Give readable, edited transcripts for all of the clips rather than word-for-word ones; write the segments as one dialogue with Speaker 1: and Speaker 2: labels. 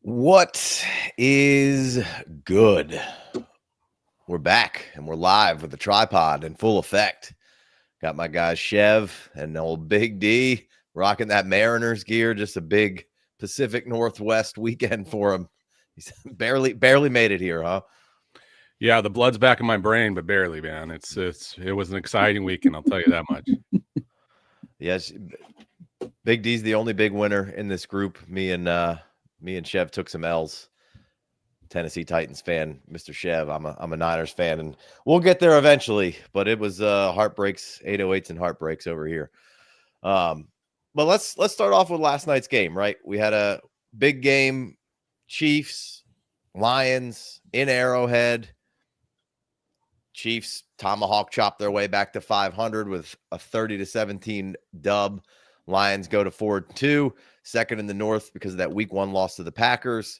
Speaker 1: What is good? We're back and we're live with the tripod in full effect. Got my guys Chev and old Big D rocking that Mariners gear. Just a big Pacific Northwest weekend for him. He's barely made it here, huh?
Speaker 2: Yeah, the blood's back in my brain, but barely, man. It was an exciting weekend, I'll tell you that much.
Speaker 1: Yes, Big D's the only big winner in this group. Me and Chev took some L's. Tennessee Titans fan, Mr. Chev. I'm a Niners fan, and we'll get there eventually. But it was heartbreaks, 808s and heartbreaks over here. But let's start off with last night's game. Right, we had a big game, Chiefs, Lions in Arrowhead. Chiefs tomahawk chop their way back to 500 with a 30-17 dub. Lions go to 4-2, second in the North because of that week 1 loss to the Packers.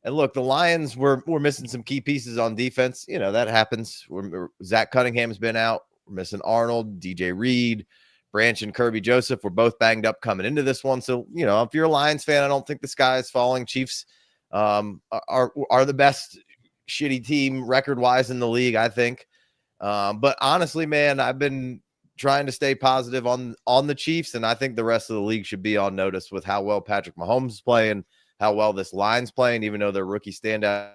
Speaker 1: And look, the Lions were missing some key pieces on defense. You know, that happens. Zach Cunningham's been out. We're missing Arnold, DJ Reed, Branch, and Kirby Joseph were both banged up coming into this one. So, you know, if you're a Lions fan, I don't think the sky is falling. Chiefs are the best shitty team record-wise in the league, I think. But honestly, man, I've been trying to stay positive on the Chiefs, and I think the rest of the league should be on notice with how well Patrick Mahomes is playing, how well this line's playing, even though they're rookie standout.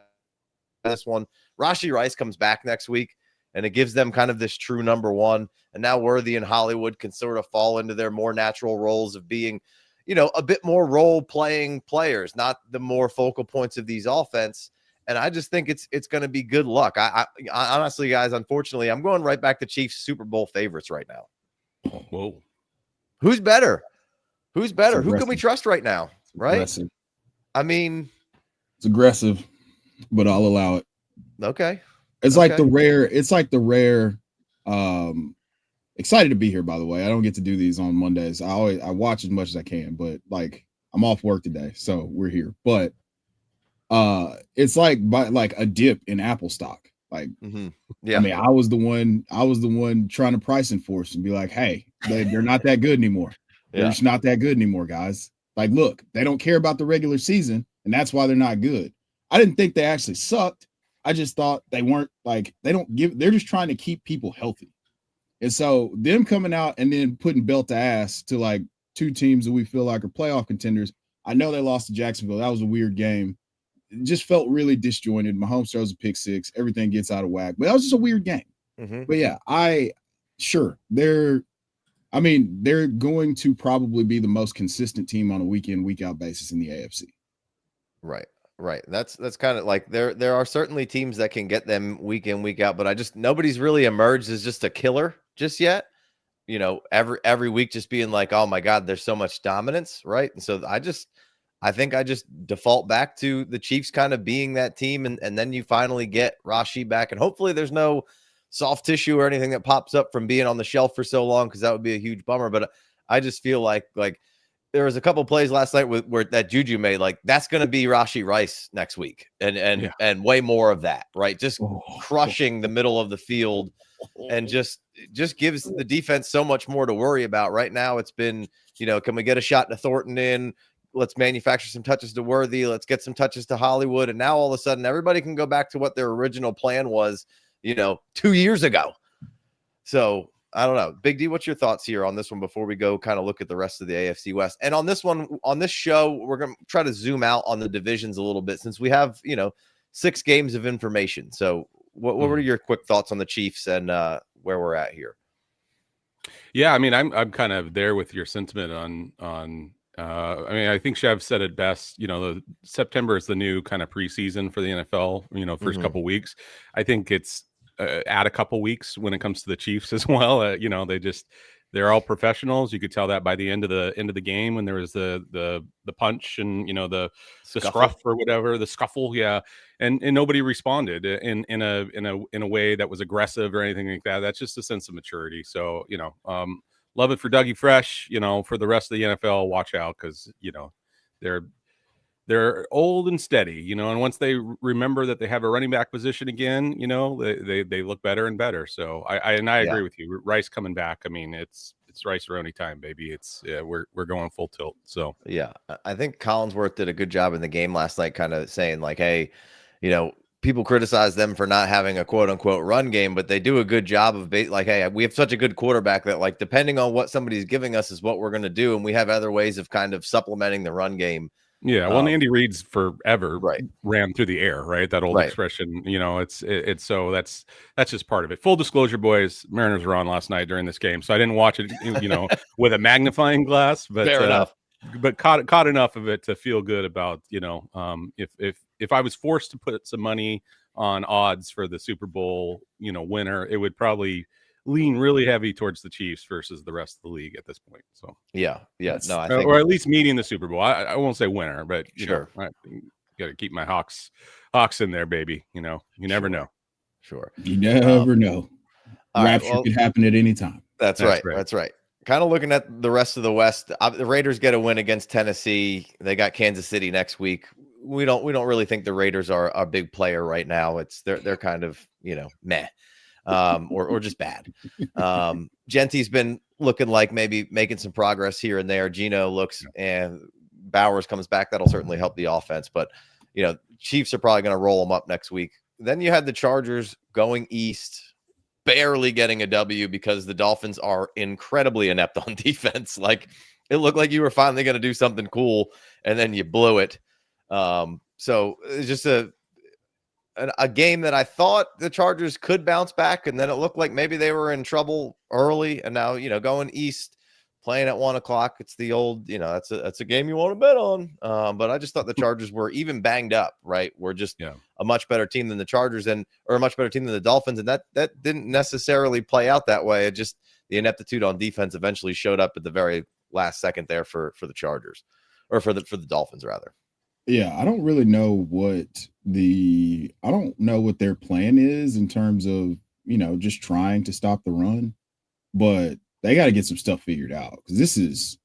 Speaker 1: This one, Rashee Rice comes back next week, and it gives them kind of this true number one. And now Worthy and Hollywood can sort of fall into their more natural roles of being, you know, a bit more role-playing players, not the more focal points of these offense. And I just think it's going to be good luck. I honestly, guys, unfortunately, I'm going right back to Chiefs Super Bowl favorites right now.
Speaker 2: Whoa.
Speaker 1: Who's better? Who can we trust right now? Right?
Speaker 3: Aggressive.
Speaker 1: I mean,
Speaker 3: it's aggressive, but I'll allow it.
Speaker 1: Okay.
Speaker 3: It's like the rare, excited to be here, by the way. I don't get to do these on Mondays. I watch as much as I can, but like I'm off work today, so we're here. But it's like a dip in Apple stock. Like,
Speaker 1: yeah,
Speaker 3: I mean, I was the one trying to price enforce and be like, hey, they're not that good anymore. They're just not that good anymore, guys. Like, look, they don't care about the regular season, and that's why they're not good. I didn't think they actually sucked. I just thought they weren't like, they're just trying to keep people healthy. And so them coming out and then putting belt to ass to like two teams that we feel like are playoff contenders. I know they lost to Jacksonville. That was a weird game. It just felt really disjointed. Mahomes throws a pick six. Everything gets out of whack. But that was just a weird game. But yeah, they're going to probably be the most consistent team on a week in, week out basis in the AFC.
Speaker 1: Right. That's kind of like there are certainly teams that can get them week in, week out, but nobody's really emerged as just a killer just yet. You know, every week just being like, oh my God, there's so much dominance, right? And so I think I just default back to the Chiefs kind of being that team, and then you finally get Rashee back, and hopefully there's no soft tissue or anything that pops up from being on the shelf for so long, because that would be a huge bummer. But I just feel like there was a couple plays last night where that Juju made, like that's going to be Rashee Rice next week, and way more of that, right? Just crushing the middle of the field, and just gives the defense so much more to worry about. Right now, it's been, you know, can we get a shot to Thornton in? Let's manufacture some touches to Worthy. Let's get some touches to Hollywood. And now all of a sudden, everybody can go back to what their original plan was, you know, 2 years ago. So I don't know. Big D, what's your thoughts here on this one before we go kind of look at the rest of the AFC West? And on this one, on this show, we're going to try to zoom out on the divisions a little bit since we have, you know, 6 games of information. So what were your quick thoughts on the Chiefs and where we're at here?
Speaker 2: Yeah, I mean, I'm kind of there with your sentiment on I mean, I think Chev said it best. You know, September is the new kind of preseason for the NFL, you know, first couple weeks. I think it's add a couple weeks when it comes to the Chiefs as well. You know, they're all professionals. You could tell that by the end of the game when there was the punch and, you know, the scruff or whatever, the scuffle. Yeah. And nobody responded in a way that was aggressive or anything like that. That's just a sense of maturity. So, you know, love it for Dougie Fresh. You know, for the rest of the NFL, watch out, because, you know, they're old and steady, you know, and once they remember that they have a running back position again, you know, they look better and better. So I agree with you. Rice coming back, I mean, it's Rice-A-Roni time, baby. We're going full tilt. So
Speaker 1: yeah, I think Collinsworth did a good job in the game last night, kind of saying like, hey, people criticize them for not having a quote unquote run game, but they do a good job of like, hey, we have such a good quarterback that like, depending on what somebody's giving us is what we're going to do. And we have other ways of kind of supplementing the run game.
Speaker 2: Yeah, well, Andy Reid's forever
Speaker 1: right.
Speaker 2: ran through the air, right? That old
Speaker 1: right.
Speaker 2: expression, it's so that's just part of it. Full disclosure, boys, Mariners were on last night during this game, so I didn't watch it, with a magnifying glass, but
Speaker 1: fair enough.
Speaker 2: But caught enough of it to feel good about, if I was forced to put some money on odds for the Super Bowl, winner, it would probably lean really heavy towards the Chiefs versus the rest of the league at this point. So
Speaker 1: yeah, no, I
Speaker 2: think, or at least meeting the Super Bowl. I won't say winner, but
Speaker 1: sure,
Speaker 2: I got to keep my Hawks in there, baby. You never know.
Speaker 1: Sure,
Speaker 3: you never know. Rapture could happen at any time.
Speaker 1: That's right. That's right. Kind of looking at the rest of the West, the Raiders get a win against Tennessee. They got Kansas City next week. We don't really think the Raiders are a big player right now. They're kind of meh. Or just bad. Gentie's been looking like maybe making some progress here and there. Gino looks, and Bowers comes back. That'll certainly help the offense. But Chiefs are probably going to roll them up next week. Then you had the Chargers going east, barely getting a W because the Dolphins are incredibly inept on defense. Like, it looked like you were finally going to do something cool, and then you blew it. So it's just a game that I thought the Chargers could bounce back, and then it looked like maybe they were in trouble early, and now going east, playing at 1:00. It's the old, that's a game you want to bet on. But I just thought the Chargers were even banged up, right? We're just a much better team than the Chargers, or a much better team than the Dolphins, and that didn't necessarily play out that way. It just, the ineptitude on defense eventually showed up at the very last second there for the Chargers, or for the Dolphins rather.
Speaker 3: Yeah, I don't really know what their plan is in terms of, just trying to stop the run, but they got to get some stuff figured out, because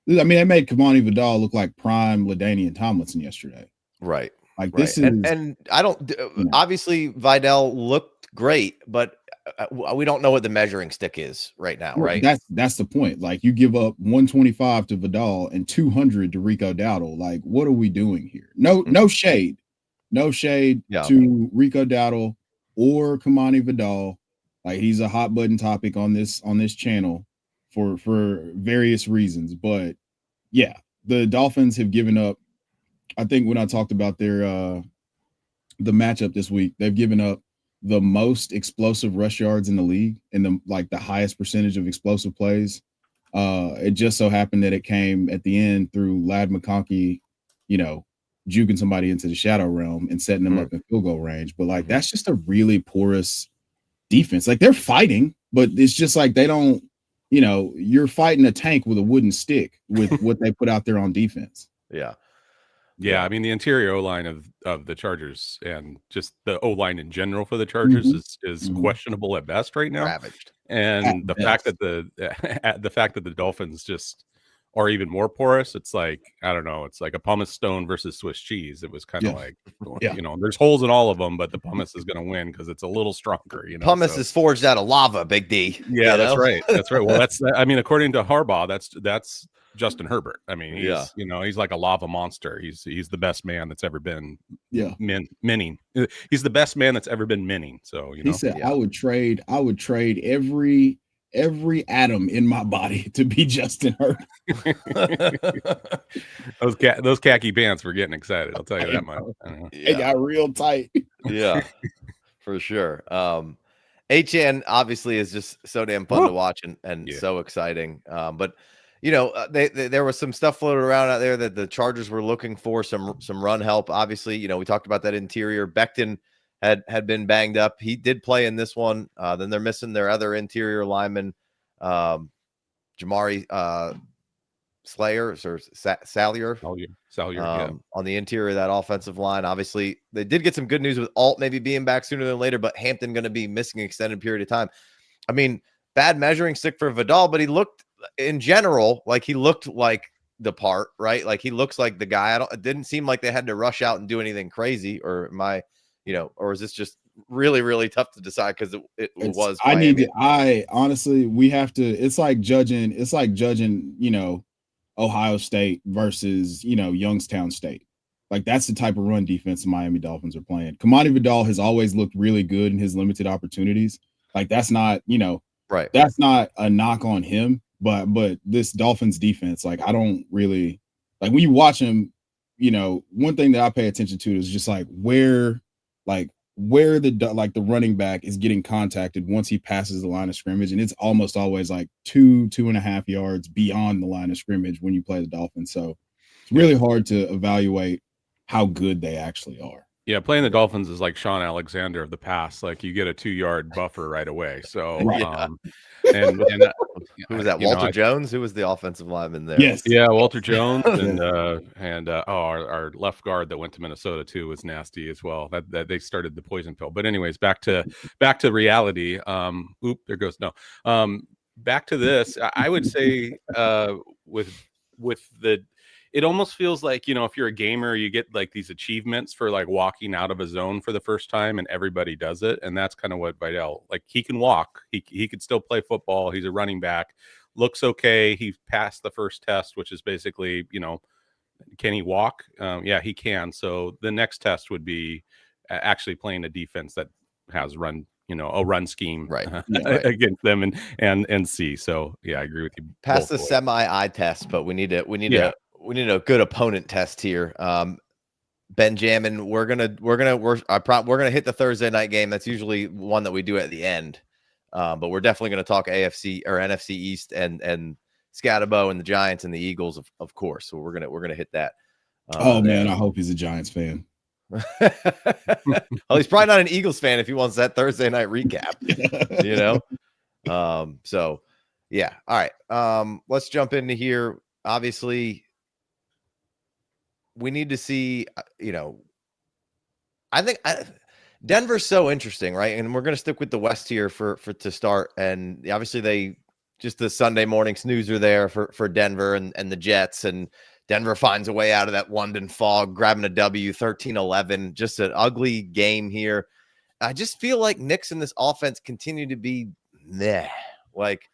Speaker 3: they made Cavani Vidal look like prime LaDainian Tomlinson yesterday.
Speaker 1: Right.
Speaker 3: Like
Speaker 1: right.
Speaker 3: this is,
Speaker 1: and I don't, obviously Vidal looked great, but we don't know what the measuring stick is right now, right?
Speaker 3: That's the point. Like, you give up 125 to Vidal and 200 to Rico Dowdle. Like, what are we doing here? No shade to Rico Dowdle or Kamani Vidal. Like, he's a hot button topic on this channel for various reasons. But yeah, the Dolphins have given up. I think when I talked about their the matchup this week, they've given up the most explosive rush yards in the league, and the highest percentage of explosive plays. It just so happened that it came at the end through Ladd McConkey, juking somebody into the shadow realm and setting them up in field goal range. But that's just a really porous defense. Like, they're fighting, but it's just like they don't, you're fighting a tank with a wooden stick with what they put out there on defense.
Speaker 2: Yeah, I mean, the interior O-line of the Chargers, and just the O-line in general for the Chargers is questionable at best right now.
Speaker 1: Ravaged.
Speaker 2: And the fact that the Dolphins just are even more porous, it's like, I don't know, it's like a pumice stone versus Swiss cheese. It was kind of like, there's holes in all of them, but the pumice is going to win because it's a little stronger.
Speaker 1: Pumice is forged out of lava, Big D.
Speaker 2: Yeah, that's right. That's right. Well, according to Harbaugh, that's Justin Herbert. I mean, he's like a lava monster. He's the best man that's ever been minning. He's the best man that's ever been minning. So
Speaker 3: he said, I would trade every atom in my body to be Justin Herbert.
Speaker 2: those khaki pants were getting excited. I'll tell you that much.
Speaker 3: They got real tight.
Speaker 1: Yeah, for sure. HN obviously is just so damn fun to watch and so exciting. But there was some stuff floated around out there that the Chargers were looking for some run help. Obviously, we talked about that interior. Becton had been banged up. He did play in this one. Then they're missing their other interior lineman, Jamari Salyer on the interior of that offensive line. Obviously, they did get some good news with Alt maybe being back sooner than later, but Hampton going to be missing an extended period of time. I mean, bad measuring stick for Vidal, but he looked in general like he looked like the part, right? Like, he looks like the guy. It didn't seem like they had to rush out and do anything crazy, or or is this just really, really tough to decide because it was.
Speaker 3: I honestly, we have to. It's like judging. Ohio State versus Youngstown State. Like that's the type of run defense the Miami Dolphins are playing. Kamani Vidal has always looked really good in his limited opportunities. Like that's not
Speaker 1: right.
Speaker 3: That's not a knock on him, but this Dolphins defense, like I don't really like when you watch him. One thing that I pay attention to is just like where the running back is getting contacted once he passes the line of scrimmage, and it's almost always like 2.5 yards beyond the line of scrimmage when you play the Dolphins. So it's really hard to evaluate how good they actually are.
Speaker 2: Yeah, playing the Dolphins is like Sean Alexander of the past. Like you get a 2-yard buffer right away. So,
Speaker 1: and who was that? Walter Jones? Who was the offensive lineman there?
Speaker 3: Yes,
Speaker 2: yeah, Walter Jones, and our left guard that went to Minnesota too was nasty as well. That they started the poison pill. But anyways, back to reality. There goes back to this. I would say with the. It almost feels like, if you're a gamer, you get like these achievements for like walking out of a zone for the first time and everybody does it. And that's kind of what Vidal, like he can walk, he could still play football. He's a running back, looks okay. He passed the first test, which is basically, can he walk? Yeah, he can. So the next test would be actually playing a defense that has run, a run scheme against them and see. So yeah, I agree with you.
Speaker 1: Pass the semi-eye test, but we need a good opponent test here. Benjamin, we're gonna hit the Thursday night game. That's usually one that we do at the end. But we're definitely gonna talk AFC or NFC East and Scatterbo and the Giants and the Eagles, of course. So we're gonna hit that.
Speaker 3: Man, I hope he's a Giants fan.
Speaker 1: Well, he's probably not an Eagles fan if he wants that Thursday night recap. So yeah. All right. Let's jump into here. Obviously, we need to see, I think Denver's so interesting, right? And we're going to stick with the West here for to start. And obviously they just the Sunday morning snoozer there for Denver and the Jets, and Denver finds a way out of that London fog, grabbing a W 13-11, just an ugly game here. I just feel like Knicks in this offense continue to be meh. Like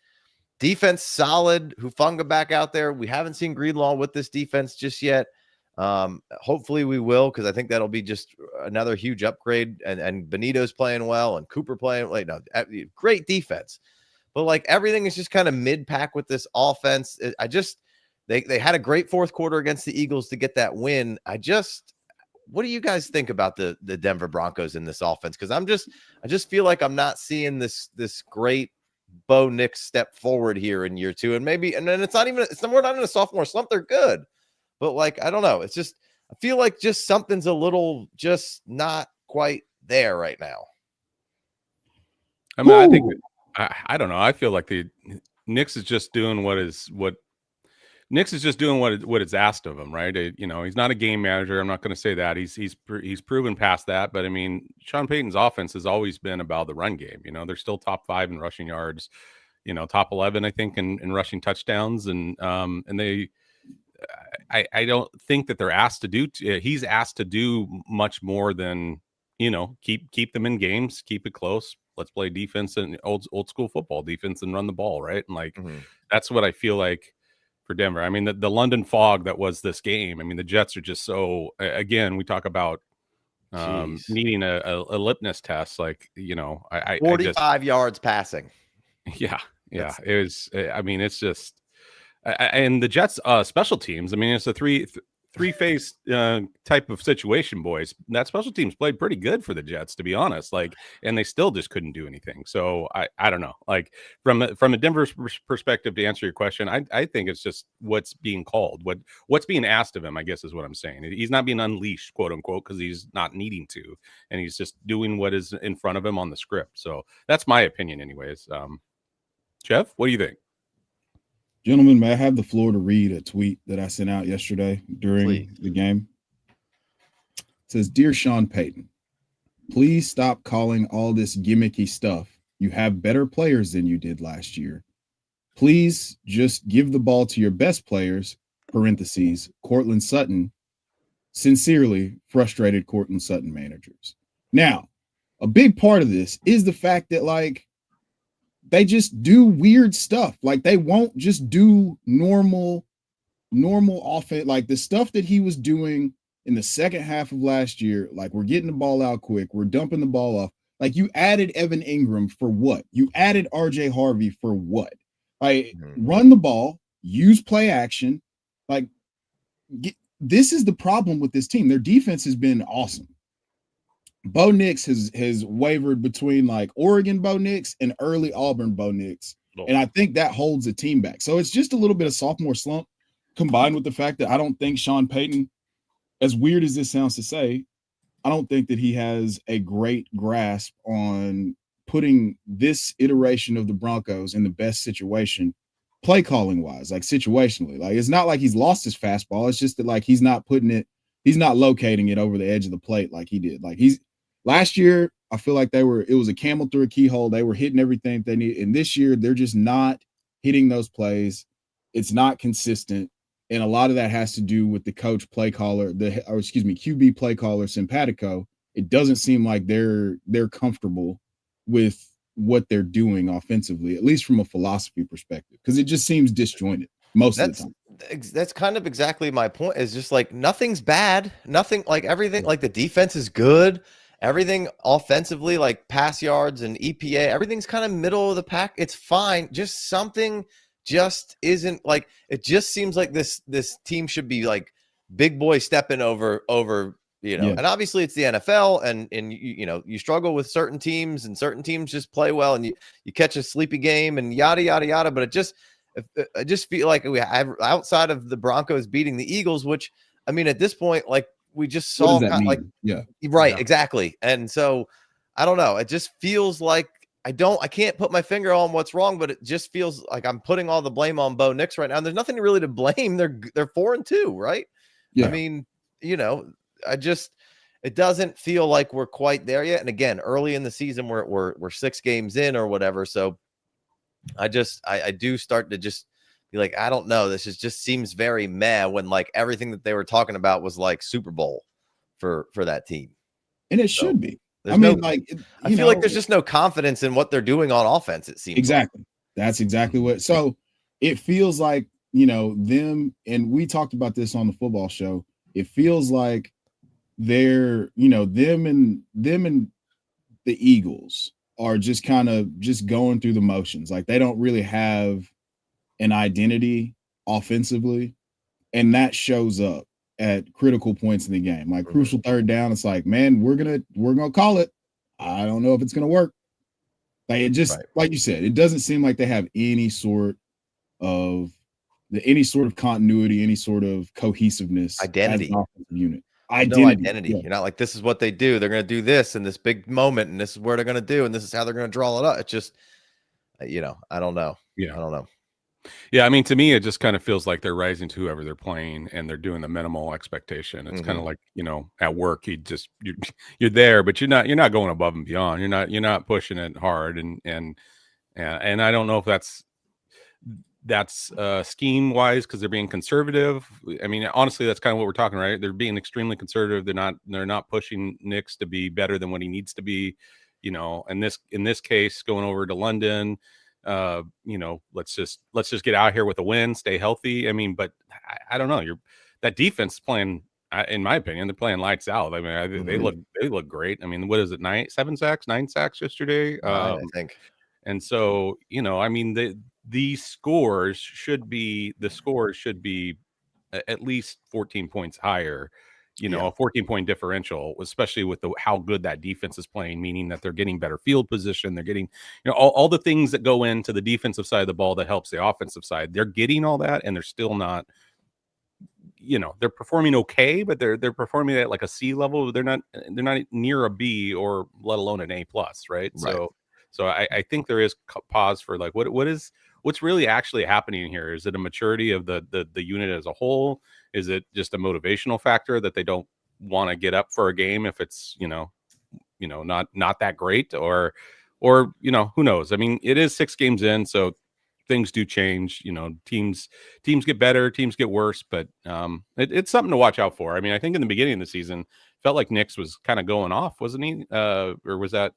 Speaker 1: defense solid, Hufanga back out there. We haven't seen Greenlaw with this defense just yet. Hopefully we will, because I think that'll be just another huge upgrade. And Benito's playing well, and Cooper playing great defense. But like everything is just kind of mid-pack with this offense. They had a great fourth quarter against the Eagles to get that win. What do you guys think about the Denver Broncos in this offense? Because I just feel like I'm not seeing this great Bo Nix step forward here in year two, and then we're not in a sophomore slump. They're good. But like, I don't know. It's just, I feel like just something's a little just not quite there right now.
Speaker 2: I mean, I think, I don't know. I feel like Knicks is just doing what Knicks is just doing what is asked of him, right? He's not a game manager. I'm not going to say that. He's proven past that. But I mean, Sean Payton's offense has always been about the run game. They're still top 5 in rushing yards, top 11, I think, in rushing touchdowns. And they, I don't think that they're asked to do. He's asked to do much more than keep them in games, keep it close. Let's play defense and old school football defense and run the ball, right? And like that's what I feel like for Denver. I mean, the London fog that was this game. I mean, the Jets are just so. Again, we talk about needing a litmus test. Like
Speaker 1: 45 yards passing.
Speaker 2: Yeah. It was. I mean, it's just. And the Jets special teams, I mean, it's a three-phase type of situation, boys. That special teams played pretty good for the Jets, to be honest. Like, and they still just couldn't do anything. So I don't know. Like from a Denver perspective, to answer your question, I think it's just what's being called, what's being asked of him, I guess is what I'm saying. He's not being unleashed, quote unquote, because he's not needing to, and he's just doing what is in front of him on the script. So that's my opinion, anyways. Jeff, what do you think?
Speaker 3: Gentlemen, may I have the floor to read a tweet that I sent out yesterday during the game? It says, "Dear Sean Payton, please stop calling all this gimmicky stuff. You have better players than you did last year. Please just give the ball to your best players, parentheses, Cortland Sutton. Sincerely, frustrated Cortland Sutton managers." Now, a big part of this is the fact that like they just do weird stuff. Like they won't just do normal offense. Like the stuff that he was doing in the second half of last year, like we're getting the ball out quick, we're dumping the ball off. Like you added Evan Ingram for what? You added RJ Harvey for what? Like run the ball, use play action. Like this is the problem with this team. Their defense has been awesome. Bo Nix has wavered between like Oregon Bo Nix and early Auburn Bo Nix. And I think that holds the team back. So it's just a little bit of sophomore slump combined with the fact that I don't think Sean Payton, as weird as this sounds to say, I don't think that he has a great grasp on putting this iteration of the Broncos in the best situation, play calling wise, like situationally. Like it's not like he's lost his fastball. It's just that like he's not locating it over the edge of the plate like he did. Like last year, I feel like it was a camel through a keyhole. They were hitting everything they need. And this year, they're just not hitting those plays. It's not consistent. And a lot of that has to do with the coach play caller, QB play caller, Simpatico. It doesn't seem like they're comfortable with what they're doing offensively, at least from a philosophy perspective, because it just seems disjointed most of the time.
Speaker 1: That's kind of exactly my point. Is just like nothing's bad, nothing like everything. Like the defense is good, everything offensively, like pass yards and EPA, everything's kind of middle of the pack. It's fine. Just something just isn't like. It just seems like this team should be like big boy stepping over. And obviously it's the NFL, and you struggle with certain teams, and certain teams just play well, and you catch a sleepy game and yada yada yada. But I just feel like we have, outside of the Broncos beating the Eagles, which I mean at this point, like we just saw, exactly. And so I don't know. It just feels like I can't put my finger on what's wrong, but it just feels like I'm putting all the blame on Bo Nix right now. And there's nothing really to blame. They're 4-2, right? Yeah. I mean, it doesn't feel like we're quite there yet. And again, early in the season, we're 6 games in or whatever. So I do start to just be like, I don't know. This just seems very meh when like everything that they were talking about was like Super Bowl for that team.
Speaker 3: And it should be. I
Speaker 1: feel like there's just no confidence in what they're doing on offense. It seems
Speaker 3: exactly. That's exactly what. So it feels like, them, and we talked about this on the football show. It feels like they're, them and the Eagles are just kind of just going through the motions. Like they don't really have an identity offensively, and that shows up at critical points in the game. Like crucial third down, it's like, man, we're gonna call it. I don't know if it's gonna work. Like it just like you said, it doesn't seem like they have any sort of continuity, any sort of cohesiveness,
Speaker 1: identity,
Speaker 3: as an offensive unit.
Speaker 1: No identity. Yeah. You're not like, this is what they do. They're going to do this in this big moment, and this is where they're going to do, and this is how they're going to draw it up. It's just, I don't know.
Speaker 2: Yeah,
Speaker 1: I don't know.
Speaker 2: Yeah, I mean, to me, it just kind of feels like they're rising to whoever they're playing, and they're doing the minimal expectation. It's kind of like, at work, you're there, but you're not going above and beyond. You're not pushing it hard, and I don't know if that's scheme wise because they're being conservative. I mean, honestly, that's kind of what we're talking, right? They're being extremely conservative. They're not pushing Nix to be better than what he needs to be, in this case, going over to London, let's just get out here with a win, stay healthy. I mean, but I don't know, that defense is playing, in my opinion, they're playing lights out. I mean, they look great. I mean, what is it? 9 sacks yesterday.
Speaker 1: I think. And
Speaker 2: so, I mean, the scores should be at least 14 points higher, a 14-point differential, especially with how good that defense is playing, meaning that they're getting better field position. They're getting, all the things that go into the defensive side of the ball that helps the offensive side. They're getting all that, and they're still not, they're performing okay, but they're performing at like a C level. They're not near a B or let alone an A+, right? So I think there is pause for like, what's really actually happening here? Is it a maturity of the unit as a whole? Is it just a motivational factor that they don't want to get up for a game if it's, not that great, or who knows? I mean, it is 6 games in, so things do change. Teams get better, teams get worse, but it's something to watch out for. I mean, I think in the beginning of the season, felt like Nick's was kind of going off, wasn't he? Or was that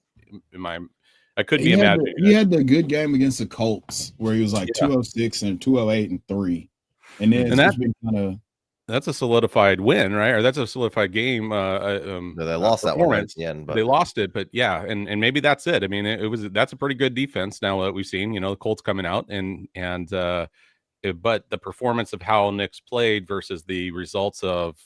Speaker 2: I could be imagining.
Speaker 3: He had the good game against the Colts where he was like 206 and 208 and 3, and then it's been kind of.
Speaker 2: That's a solidified win, right? Or that's a solidified game.
Speaker 1: No, they lost that one at the end, but
Speaker 2: they lost it. But yeah, and maybe that's it. I mean, that's a pretty good defense now that we've seen. The Colts coming out but the performance of how Nick's played versus the results of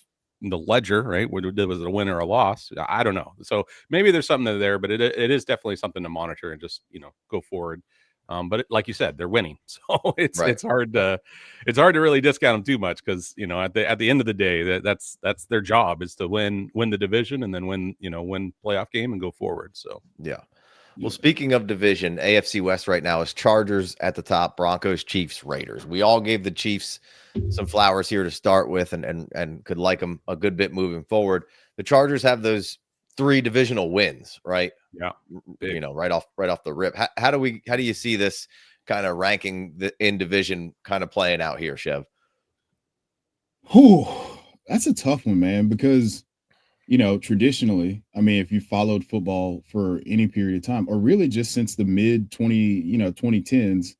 Speaker 2: the ledger, right? Was it a win or a loss? I don't know. So maybe there's something there, but it is definitely something to monitor and just go forward. But like you said, they're winning, so it's hard to really discount them too much because at the end of the day, that's their job is to win the division and then win playoff game and go forward. So
Speaker 1: yeah. Well, speaking of division, AFC West right now is Chargers at the top, Broncos, Chiefs, Raiders. We all gave the Chiefs some flowers here to start with, and could like them a good bit moving forward. The Chargers have those 3 divisional wins, right?
Speaker 2: Yeah,
Speaker 1: big. Right off the rip. How do you see this kind of ranking in division kind of playing out here, Chev?
Speaker 3: That's a tough one, man, because traditionally, I mean, if you followed football for any period of time, or really just since the mid 2010s,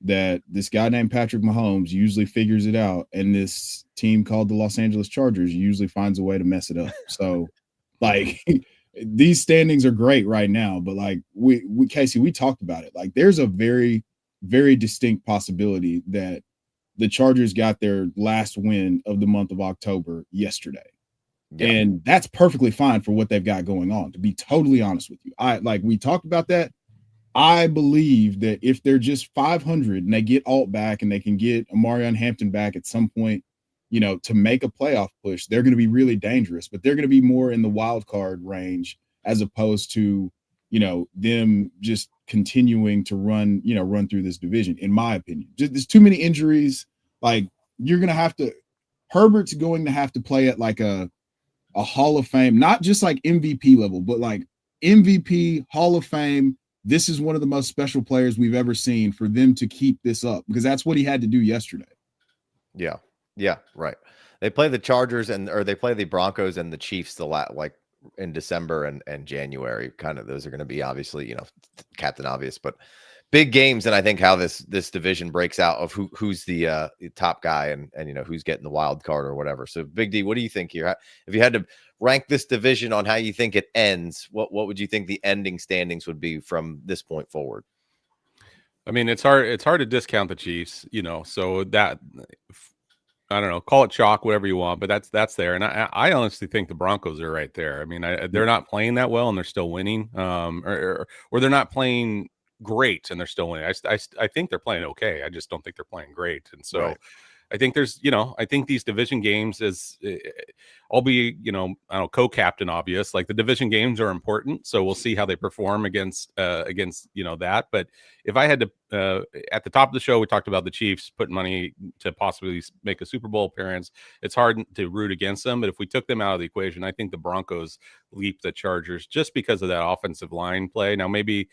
Speaker 3: that this guy named Patrick Mahomes usually figures it out, and this team called the Los Angeles Chargers usually finds a way to mess it up. So, like, these standings are great right now, but like we Casey, we talked about it. Like, there's a very, very distinct possibility that the Chargers got their last win of the month of October yesterday. Yeah. And that's perfectly fine for what they've got going on, to be totally honest with you. We talked about that. I believe that if they're just 500 and they get Alt back and they can get Amarion Hampton back at some point, to make a playoff push, they're going to be really dangerous, but they're going to be more in the wild card range as opposed to, them just continuing to run through this division, in my opinion. There's too many injuries. Like, Herbert's going to have to play at like a Hall of Fame, not just like MVP level, but like MVP, Hall of Fame. This is one of the most special players we've ever seen for them to keep this up, because that's what he had to do yesterday.
Speaker 1: Yeah. Yeah. Right. They play the Chargers or they play the Broncos and the Chiefs like in December and January. Kind of, those are going to be obviously, Captain Obvious, but big games. And I think how this division breaks out of who's the top guy and who's getting the wild card or whatever. So Big D, what do you think here? If you had to rank this division on how you think it ends, what would you think the ending standings would be from this point forward?
Speaker 2: I mean, it's hard to discount the Chiefs, so that, I don't know, call it chalk, whatever you want, but that's there. And I honestly think the Broncos are right there. I mean, they're not playing that well and they're still winning, or they're not playing great and they're still winning. I think they're playing okay. I just don't think they're playing great. And so right. I think there's, I think these division games I'll be, I don't know, co-captain obvious, like the division games are important. So we'll see how they perform against, that. But if I had to, at the top of the show, we talked about the Chiefs putting money to possibly make a Super Bowl appearance. It's hard to root against them. But if we took them out of the equation, I think the Broncos leap the Chargers just because of that offensive line play. Now, maybe,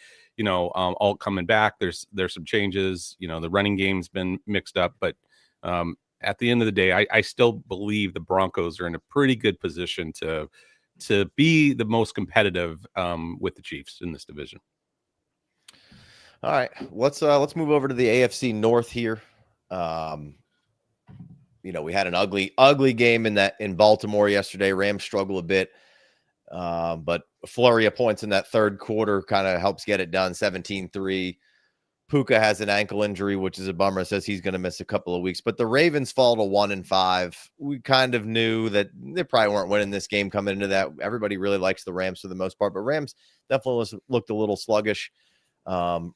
Speaker 2: all coming back, there's some changes, the running game's been mixed up, but at the end of the day, I still believe the Broncos are in a pretty good position to be the most competitive with the Chiefs in this division.
Speaker 1: All right, let's move over to the AFC North here. We had an ugly game in Baltimore yesterday. Rams struggle a bit, but a flurry of points in that third quarter kind of helps get it done. 17-3. Puka has an ankle injury, which is a bummer. It says he's going to miss a couple of weeks. But the Ravens fall to 1-5. We kind of knew that they probably weren't winning this game coming into that. Everybody really likes the Rams for the most part, but Rams definitely looked a little sluggish.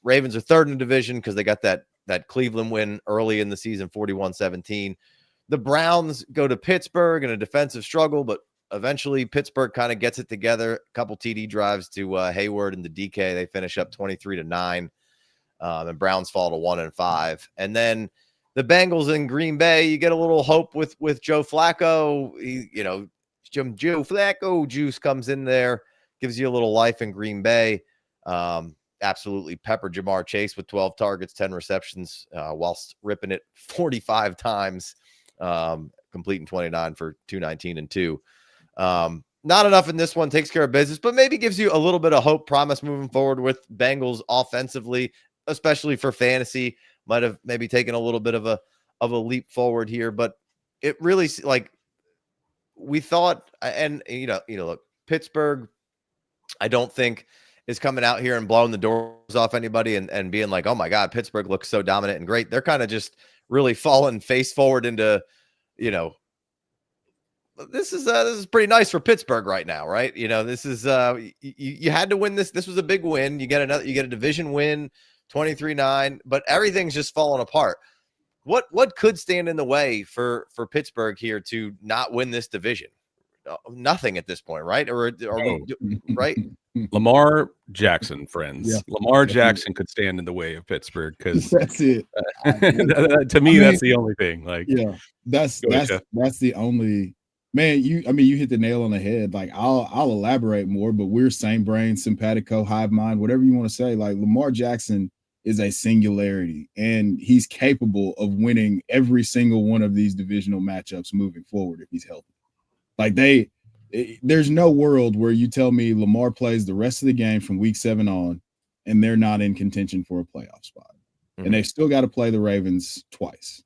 Speaker 1: Ravens are third in the division because they got that Cleveland win early in the season, 41-17. The Browns go to Pittsburgh in a defensive struggle, but eventually Pittsburgh kind of gets it together. A couple TD drives to Hayward and the DK. They finish up 23-9. And Browns fall to 1-5. And then the Bengals in Green Bay, you get a little hope with Joe Flacco. Joe Flacco juice comes in there, gives you a little life in Green Bay. absolutely peppered Jamar Chase with 12 targets, 10 receptions, whilst ripping it 45 times, completing 29 for 219 and 2. Not enough in this one, takes care of business, but maybe gives you a little bit of hope, promise moving forward with Bengals offensively, especially for fantasy. Might have maybe taken a little bit of a leap forward here, but it really, like, we thought, and look, Pittsburgh, I don't think is coming out here and blowing the doors off anybody and being like, oh my God, Pittsburgh looks so dominant and great. They're kind of just really falling face forward into, this is pretty nice for Pittsburgh right now, right? This is you had to win this. This was a big win. You get a division win, 23-9, but everything's just falling apart. What could stand in the way for Pittsburgh here to not win this division? Nothing at this point, right? Or right?
Speaker 2: Lamar Jackson, friends. Yeah. Lamar Jackson could stand in the way of Pittsburgh because
Speaker 3: that's it.
Speaker 2: To me, that's the only thing. Like,
Speaker 3: yeah, that's the only. Man, you hit the nail on the head. Like, I'll elaborate more, but we're same brain, simpatico, hive mind, whatever you want to say. Like, Lamar Jackson is a singularity, and he's capable of winning every single one of these divisional matchups moving forward if he's healthy. Like, there's no world where you tell me Lamar plays the rest of the game from week 7 on, and they're not in contention for a playoff spot. Mm-hmm. And they've still got to play the Ravens twice.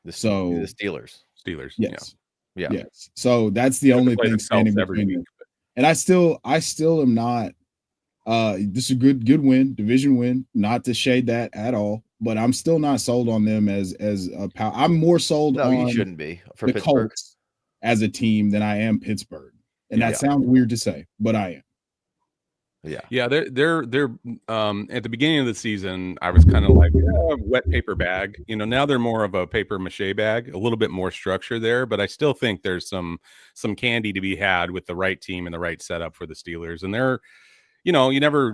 Speaker 1: The Steelers.
Speaker 3: Yes.
Speaker 1: Yeah.
Speaker 3: Yes. So that's the only thing standing between them. And I still am not. This is a good win, division win. Not to shade that at all, but I'm still not sold on them as a power. I'm more sold on.
Speaker 1: You shouldn't be for
Speaker 3: the
Speaker 1: Pittsburgh
Speaker 3: Colts as a team than I am Pittsburgh, and that sounds weird to say, but I am.
Speaker 2: Yeah. They're at the beginning of the season, I was kind of like, wet paper bag. Now they're more of a paper mache bag, a little bit more structure there, but I still think there's some candy to be had with the right team and the right setup for the Steelers. And they're, you never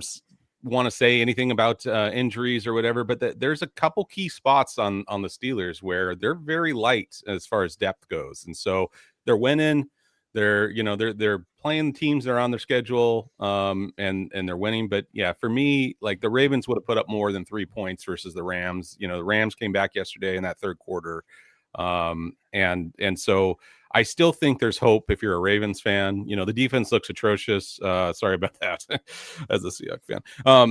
Speaker 2: want to say anything about injuries or whatever, but there's a couple key spots on the Steelers where they're very light as far as depth goes, and so they're winning. They're playing teams that are on their schedule, and they're winning. But yeah, for me, like, the Ravens would have put up more than 3 points versus the Rams. The Rams came back yesterday in that third quarter, and so I still think there's hope if you're a Ravens fan. The defense looks atrocious. Sorry about that, as a Seahawks fan.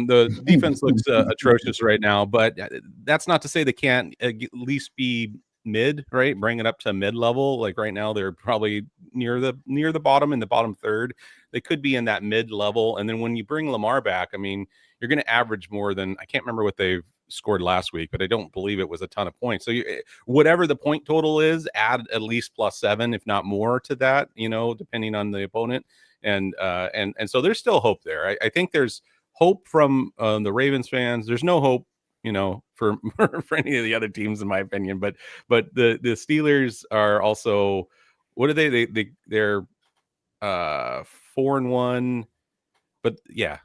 Speaker 2: The defense looks atrocious right now, but that's not to say they can't at least be mid, right? Bring it up to mid-level. Like, right now, they're probably near the bottom, in the bottom third. They could be in that mid-level. And then when you bring Lamar back, I mean, you're going to average more than, I can't remember what they've scored last week, but I don't believe it was a ton of points. So whatever the point total is, add at least +7, if not more, to that, depending on the opponent. And so there's still hope there. I think there's hope from the Ravens fans. There's no hope, for any of the other teams, in my opinion. But the Steelers are also, what are they? They're 4-1. But yeah,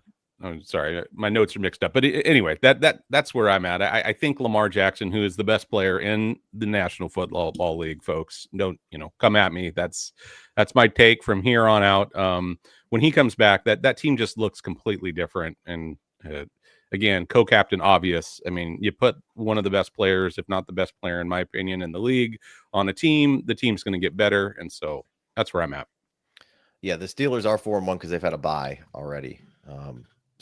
Speaker 2: I'm sorry, my notes are mixed up. But anyway, that's where I'm at. I think Lamar Jackson, who is the best player in the National Football League, folks, don't come at me. That's my take from here on out. When he comes back, that team just looks completely different. And again, co-captain obvious. I mean, you put one of the best players, if not the best player, in my opinion, in the league on a team, the team's going to get better. And so that's where I'm at.
Speaker 1: Yeah, the Steelers are 4-1 because they've had a bye already.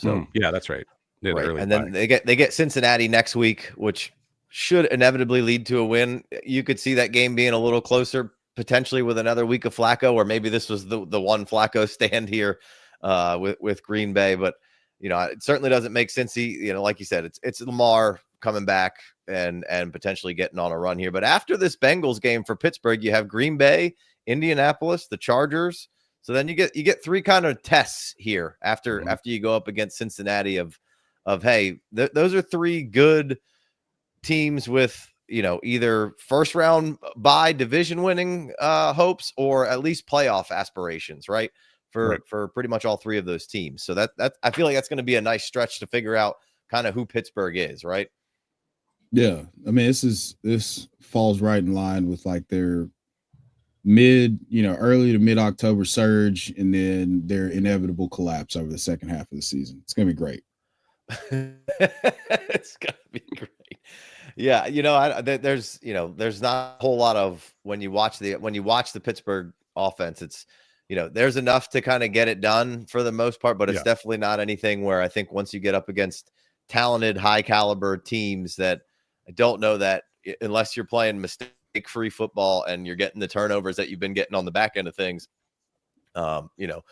Speaker 2: Yeah, that's right.
Speaker 1: Right. And then they get Cincinnati next week, which should inevitably lead to a win. You could see that game being a little closer, potentially with another week of Flacco, or maybe this was the one Flacco stand here with Green Bay. But it certainly doesn't make sense. Like you said, it's Lamar coming back and potentially getting on a run here. But after this Bengals game for Pittsburgh, you have Green Bay, Indianapolis, the Chargers. So then you get 3 kind of tests here after you go up against Cincinnati of hey, those are 3 good teams with either first round bye, division winning hopes, or at least playoff aspirations, right? For pretty much all 3 of those teams. So that I feel like that's going to be a nice stretch to figure out kind of who Pittsburgh is, right?
Speaker 3: Yeah, I mean, this falls right in line with like their early to mid-October surge, and then their inevitable collapse over the second half of the season. It's going to be great.
Speaker 1: It's gonna be great. Yeah, there's not a whole lot of when you watch the Pittsburgh offense, it's there's enough to kind of get it done for the most part, but it's definitely not anything where I think once you get up against talented, high caliber teams that I don't know that unless you're playing mistake-free football and you're getting the turnovers that you've been getting on the back end of things, the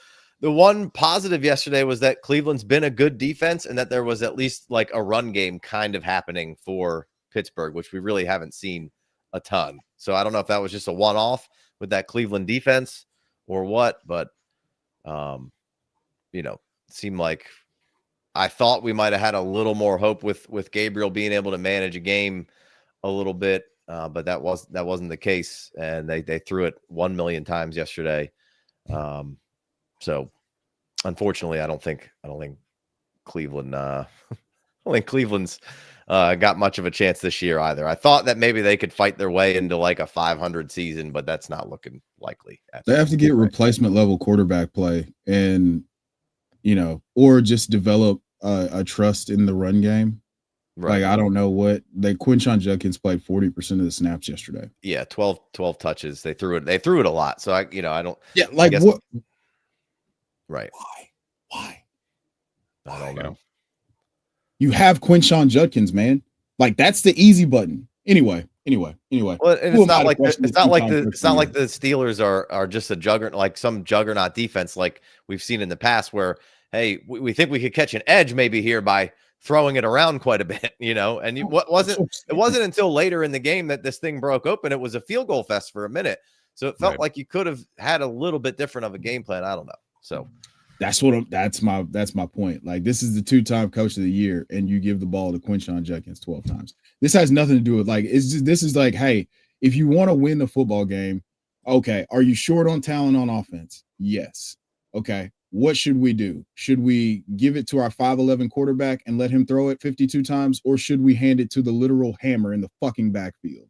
Speaker 1: one positive yesterday was that Cleveland's been a good defense and that there was at least like a run game kind of happening for Pittsburgh, which we really haven't seen a ton. So I don't know if that was just a one-off with that Cleveland defense or what, but seemed like I thought we might have had a little more hope with Gabriel being able to manage a game a little bit, but that wasn't the case, and they threw it 1 million times yesterday. So unfortunately, I don't think Cleveland Cleveland's got much of a chance this year either. I thought that maybe they could fight their way into like a 500 season, but that's not looking likely.
Speaker 3: They have to get replacement level quarterback play and, or just develop a trust in the run game. Right. Like, I don't know Quinshon Judkins played 40% of the snaps yesterday.
Speaker 1: Yeah. 12 touches. They threw it a lot. So I don't.
Speaker 3: Yeah. Like what?
Speaker 1: Right.
Speaker 3: Why?
Speaker 1: I don't know.
Speaker 3: You have Quinshon Judkins, man. Like, that's the easy button. Anyway. Well, and it's not like the Steelers are just a juggernaut, like some juggernaut defense like we've seen in the past where, hey, we think we could catch an edge maybe here by throwing it around quite a bit, and it wasn't until later in the game that this thing broke open. It was a field goal fest for a minute. So it felt like you could have had a little bit different of a game plan. I don't know. So that's my point. Like, this is the 2-time coach of the year, and you give the ball to Quinshon Judkins 12 times. This has nothing to do with this is like, hey, if you want to win the football game, okay, are you short on talent on offense? Yes. Okay. What should we do? Should we give it to our 5'11" quarterback and let him throw it 52 times, or should we hand it to the literal hammer in the fucking backfield?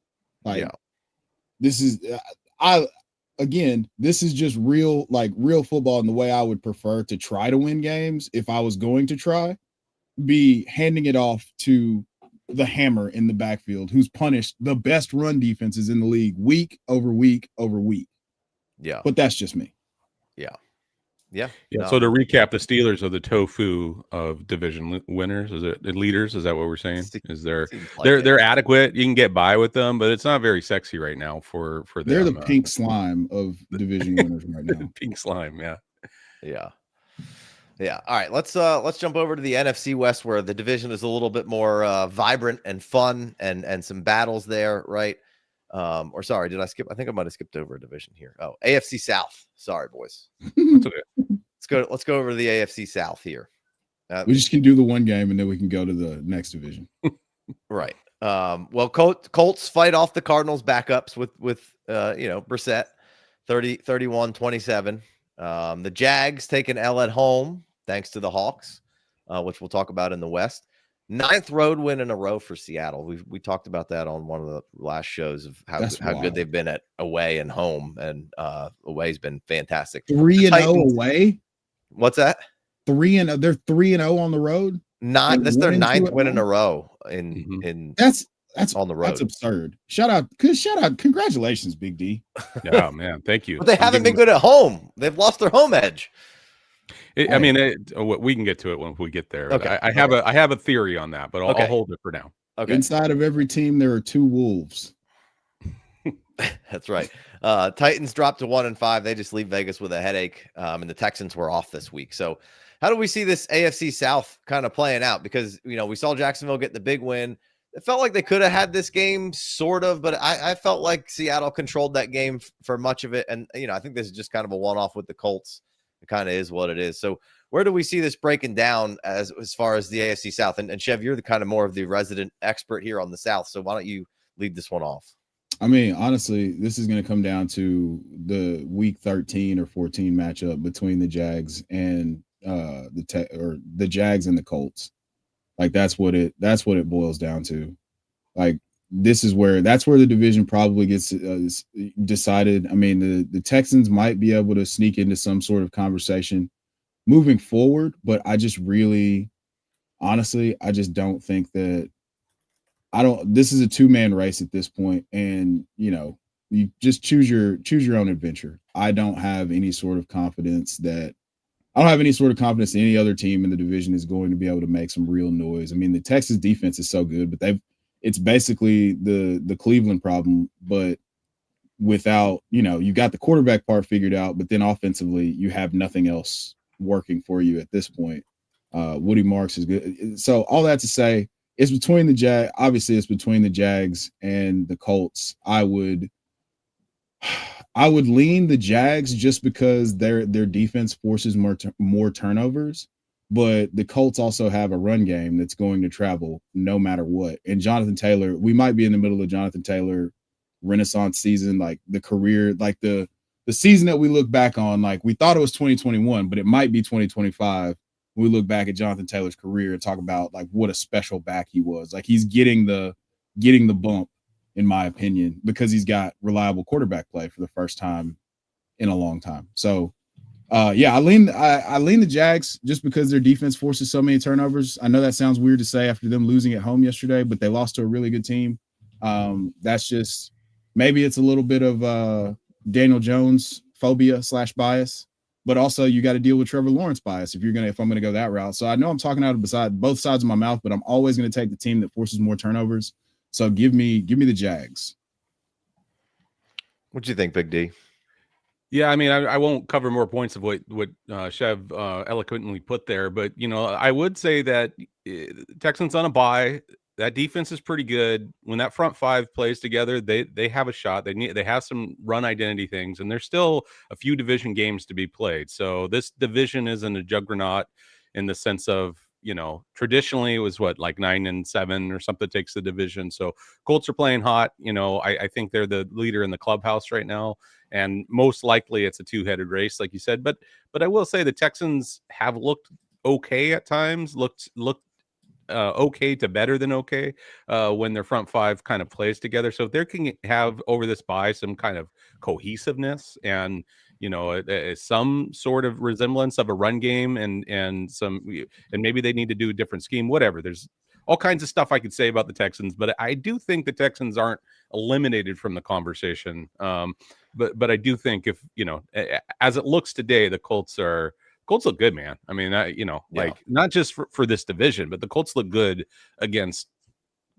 Speaker 3: This is this is just real football, and the way I would prefer to try to win games if I was going to try, be handing it off to the hammer in the backfield, who's punished the best run defenses in the league week over week over week.
Speaker 1: Yeah.
Speaker 3: But that's just me.
Speaker 1: Yeah.
Speaker 2: No. So to recap, the Steelers are the tofu of division winners. Is it leaders? Is that what we're saying? Is they're adequate? You can get by with them, but it's not very sexy right now for them.
Speaker 3: They're the pink slime of division winners right now.
Speaker 2: Pink slime,
Speaker 1: yeah. All right, let's jump over to the NFC West, where the division is a little bit more vibrant and fun, and some battles there, right? Or sorry, did I skip? I think I might have skipped over a division here. Oh, AFC South. Sorry, boys. That's okay. Let's go over to the AFC South here.
Speaker 3: We just can do the one game and then we can go to the next division.
Speaker 1: Right. Well, Colts fight off the Cardinals backups with Brissett, 31-27. The Jags take an L at home thanks to the Hawks, which we'll talk about in the West. 9th road win in a row for Seattle. We talked about that on one of the last shows of how good they've been at away and home, and away's been fantastic.
Speaker 3: 3-0 away.
Speaker 1: What's that?
Speaker 3: 3-0. They're 3-0 on the road.
Speaker 1: That's their 9th win in a row. That's on the road.
Speaker 3: That's absurd. Shout out. Congratulations, Big D.
Speaker 2: Yeah, man. Thank you.
Speaker 1: But they haven't been good at home. They've lost their home edge.
Speaker 2: I mean, we can get to it when we get there.
Speaker 1: Okay.
Speaker 2: I have a theory on that, but I'll hold it for now.
Speaker 1: Okay.
Speaker 3: Inside of every team, there are 2 wolves.
Speaker 1: That's right. Titans dropped to 1-5. They just leave Vegas with a headache. And the Texans were off this week. So how do we see this AFC South kind of playing out? Because, we saw Jacksonville get the big win. It felt like they could have had this game sort of, but I felt like Seattle controlled that game for much of it. And, I think this is just kind of a one-off with the Colts. It kind of is what it is. So where do we see this breaking down as far as the AFC South? And Chev, you're the kind of more of the resident expert here on the South. So why don't you lead this one off?
Speaker 3: I mean, honestly, this is going to come down to the week 13 or 14 matchup between the Jags and the Jags and the Colts. Like, that's what it boils down to. Like, that's where the division probably gets decided. I mean, the Texans might be able to sneak into some sort of conversation moving forward, but I just really honestly, I just don't think that this is a two-man race at this point, and you just choose your own adventure. I don't have any sort of confidence that any other team in the division is going to be able to make some real noise. I mean, the Texas defense is so good, but it's basically the Cleveland problem, but without, you got the quarterback part figured out, but then offensively you have nothing else working for you at this point. Woody Marks is good. So all that to say, it's between obviously it's between the Jags and the Colts. I would lean the Jags just because their defense forces more turnovers, but the Colts also have a run game that's going to travel no matter what. And Jonathan Taylor, we might be in the middle of Jonathan Taylor renaissance season, like the career, like the season that we look back on, like we thought it was 2021, but it might be 2025. We look back at Jonathan Taylor's career and talk about like what a special back he was. Like he's getting the bump, in my opinion, because he's got reliable quarterback play for the first time in a long time. So I lean the Jags just because their defense forces so many turnovers. I know that sounds weird to say after them losing at home yesterday, but they lost to a really good team. That's just, maybe it's a little bit of Daniel Jones phobia / bias, but also you got to deal with Trevor Lawrence bias if I'm going to go that route. So I know I'm talking out of both sides of my mouth, but I'm always going to take the team that forces more turnovers. So give me the Jags.
Speaker 1: What do you think, Big D?
Speaker 2: Yeah, I mean, I won't cover more points of what Chev eloquently put there, but I would say that Texans on a bye. That defense is pretty good. When that front five plays together, they have a shot. They have some run identity things, and there's still a few division games to be played. So this division isn't a juggernaut in the sense of, traditionally it was like 9-7 or something takes the division. So Colts are playing hot. I think they're the leader in the clubhouse right now, and most likely it's a two-headed race, like you said. But I will say the Texans have looked okay at times. Looked okay to better than okay when their front five kind of plays together. So if they can have over this bye some kind of cohesiveness and some sort of resemblance of a run game and maybe they need to do a different scheme, whatever. There's all kinds of stuff I could say about the Texans, but I do think the Texans aren't eliminated from the conversation. But I do think if as it looks today, the Colts look good, man. I mean, like not just for this division, but the Colts look good against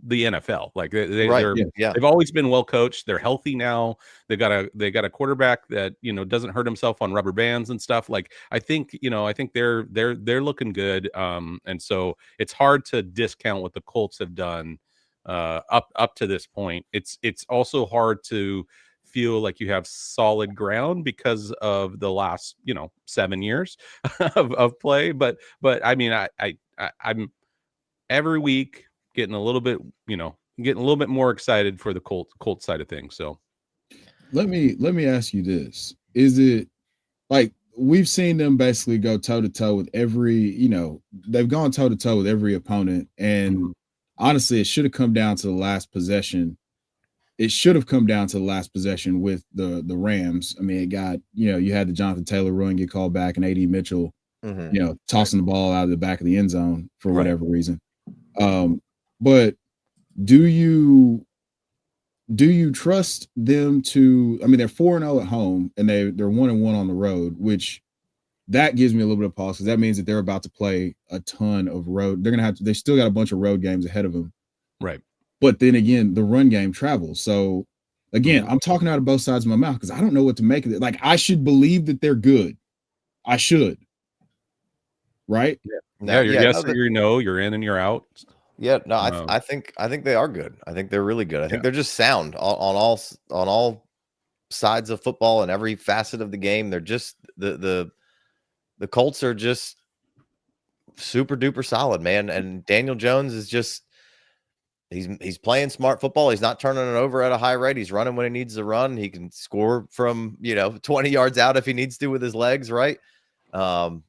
Speaker 2: the NFL. Like they've always been well coached. They're healthy now. They got a quarterback that doesn't hurt himself on rubber bands and stuff. Like I think they're looking good. And so it's hard to discount what the Colts have done up to this point. It's also hard to feel like you have solid ground because of the last 7 years of play. But I mean, I'm every week getting a little bit more excited for the Colts side of things. So
Speaker 3: let me ask you this: is it like we've seen them basically go toe to toe with every they've gone toe to toe with every opponent, and honestly, it should have come down to the last possession. It should have come down to the last possession with the Rams. I mean, it got, you had the Jonathan Taylor run get called back and AD Mitchell, tossing the ball out of the back of the end zone for whatever reason. But do you trust them to, I mean, they're 4-0 at home and they're 1-1 on the road, which that gives me a little bit of pause because that means that they're about to play a ton of road. They still got a bunch of road games ahead of them.
Speaker 2: Right.
Speaker 3: But then again, the run game travels. So again, I'm talking out of both sides of my mouth because I don't know what to make of it. Like I should believe that they're good. I should. Right?
Speaker 2: Yeah. You're yes or you're no. You're in and you're out.
Speaker 1: Yeah. No, I think they are good. I think they're really good. I think they're just sound on all sides of football and every facet of the game. They're just the Colts are just super duper solid, man. And Daniel Jones is just. He's playing smart football. He's not turning it over at a high rate. He's running when he needs to run. He can score from 20 yards out if he needs to with his legs, right? Kind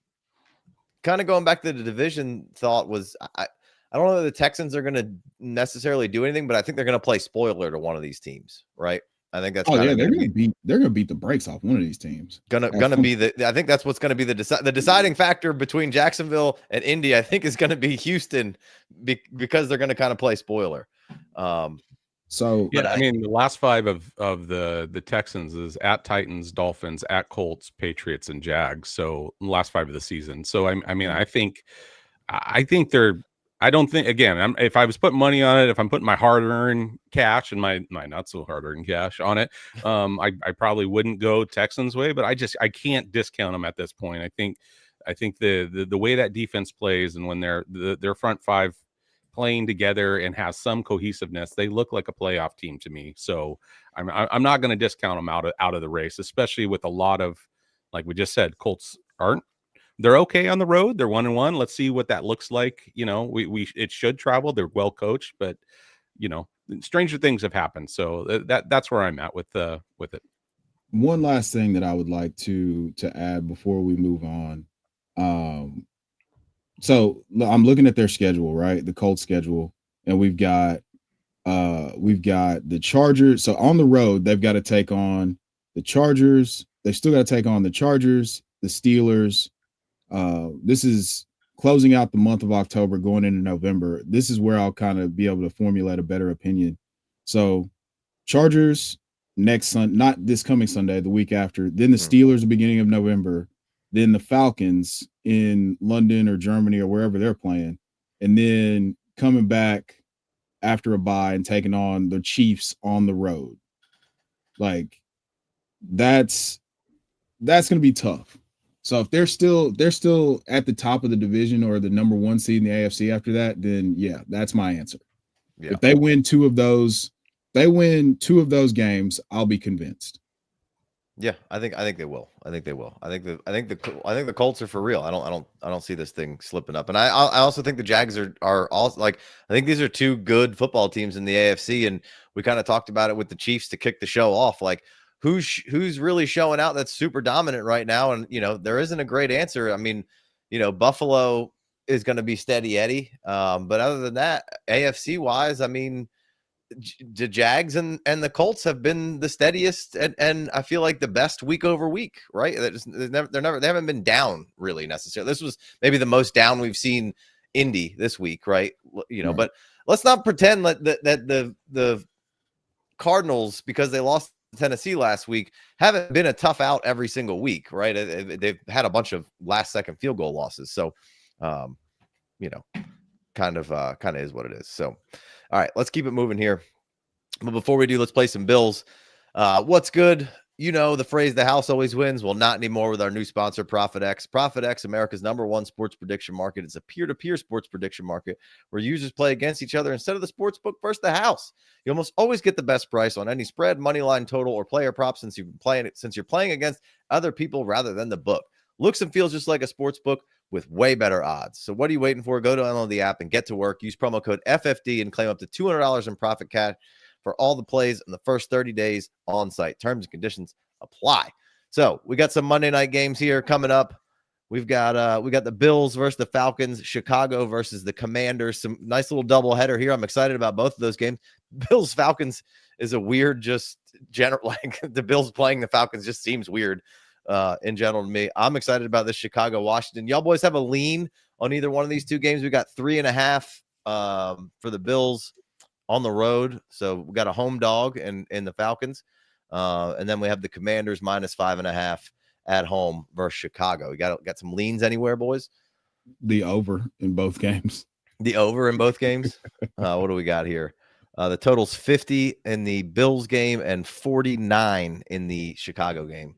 Speaker 1: of going back to the division thought was I don't know that the Texans are going to necessarily do anything, but I think they're going to play spoiler to one of these teams, right? I think that's
Speaker 3: they're
Speaker 1: going
Speaker 3: gonna beat the brakes off one of these teams.
Speaker 1: Gonna be I think that's what's going to be the deciding factor between Jacksonville and Indy. I think is going to be Houston because they're going to kind of play spoiler.
Speaker 3: So
Speaker 2: yeah, I mean, the last 5 of the Texans is at Titans, Dolphins, at Colts, Patriots, and Jags. So the last 5 of the season. So I mean, I think they're. I don't think, again, if I was putting money on it, if I'm putting my hard-earned cash and my not so hard-earned cash on it, I probably wouldn't go Texans way, but I can't discount them at this point. I think the way that defense plays and when their front 5 playing together and has some cohesiveness, they look like a playoff team to me. So I'm not going to discount them out of the race, especially with a lot of, like we just said, Colts they're okay on the road. They're 1-1. Let's see what that looks like. You know, it should travel. They're well coached, but you know, stranger things have happened. So that's where I'm at with it.
Speaker 3: One last thing that I would like to add before we move on. So I'm looking at their schedule, right? The Colts schedule, and we've got the Chargers. So on the road, they've got to take on the Chargers. They've still got to take on the Chargers, the Steelers. This is closing out the month of October, going into November. This is where I'll kind of be able to formulate a better opinion. So Chargers next Sunday, not this coming Sunday, the week after, then the Steelers, the beginning of November, then the Falcons in London or Germany or wherever they're playing. And then coming back after a bye and taking on the Chiefs on the road. Like that's going to be tough. So if they're still at the top of the division or the number 1 seed in the AFC after that, then yeah, that's my answer. Yeah. If they win 2 of those games, I'll be convinced.
Speaker 1: Yeah, I think they will. I think the Colts are for real. I don't see this thing slipping up. And I also think the Jags are also, like, I think these are 2 good football teams in the AFC, and we kind of talked about it with the Chiefs to kick the show off. Like, who's really showing out that's super dominant right now? And you know, there isn't a great answer. I mean, you know, Buffalo is going to be steady Eddie. But other than that, AFC wise, I mean, the Jags and the Colts have been the steadiest and I feel like the best week over week, right? They haven't been down really necessarily. This was maybe the most down we've seen Indy this week, right? You know, but let's not pretend that the Cardinals, because they lost Tennessee last week, haven't been a tough out every single week, right? They've had a bunch of last second field goal losses. So, you know, kind of is what it is. So, all right, let's keep it moving here. But before we do, let's play some Bills. What's good? You know the phrase, the house always wins. Well, not anymore with our new sponsor, ProfitX. ProfitX, America's #1 sports prediction market. It's a peer-to-peer sports prediction market where users play against each other instead of the sports book versus the house. You almost always get the best price on any spread, money line, total, or player prop since you're playing against other people rather than the book. Looks and feels just like a sports book with way better odds. So what are you waiting for? Go download the app and get to work. Use promo code FFD and claim up to $200 in profit cash for all the plays in the first 30 days on site. Terms and conditions apply. So we got some Monday night games here coming up. We got the Bills versus the Falcons, Chicago versus the Commanders. Some nice little double header here. I'm excited about both of those games. Bills Falcons is a weird, just general, like the Bills playing the Falcons just seems weird in general to me. I'm excited about this Chicago Washington. Y'all boys have a lean on either one of these 2 games. We got 3.5 for the Bills on the road. So we got a home dog in the Falcons. And then we have the Commanders -5.5 at home versus Chicago. You got some leans anywhere, boys?
Speaker 3: The over in both games.
Speaker 1: The over in both games. What do we got here? The total's 50 in the Bills game and 49 in the Chicago game.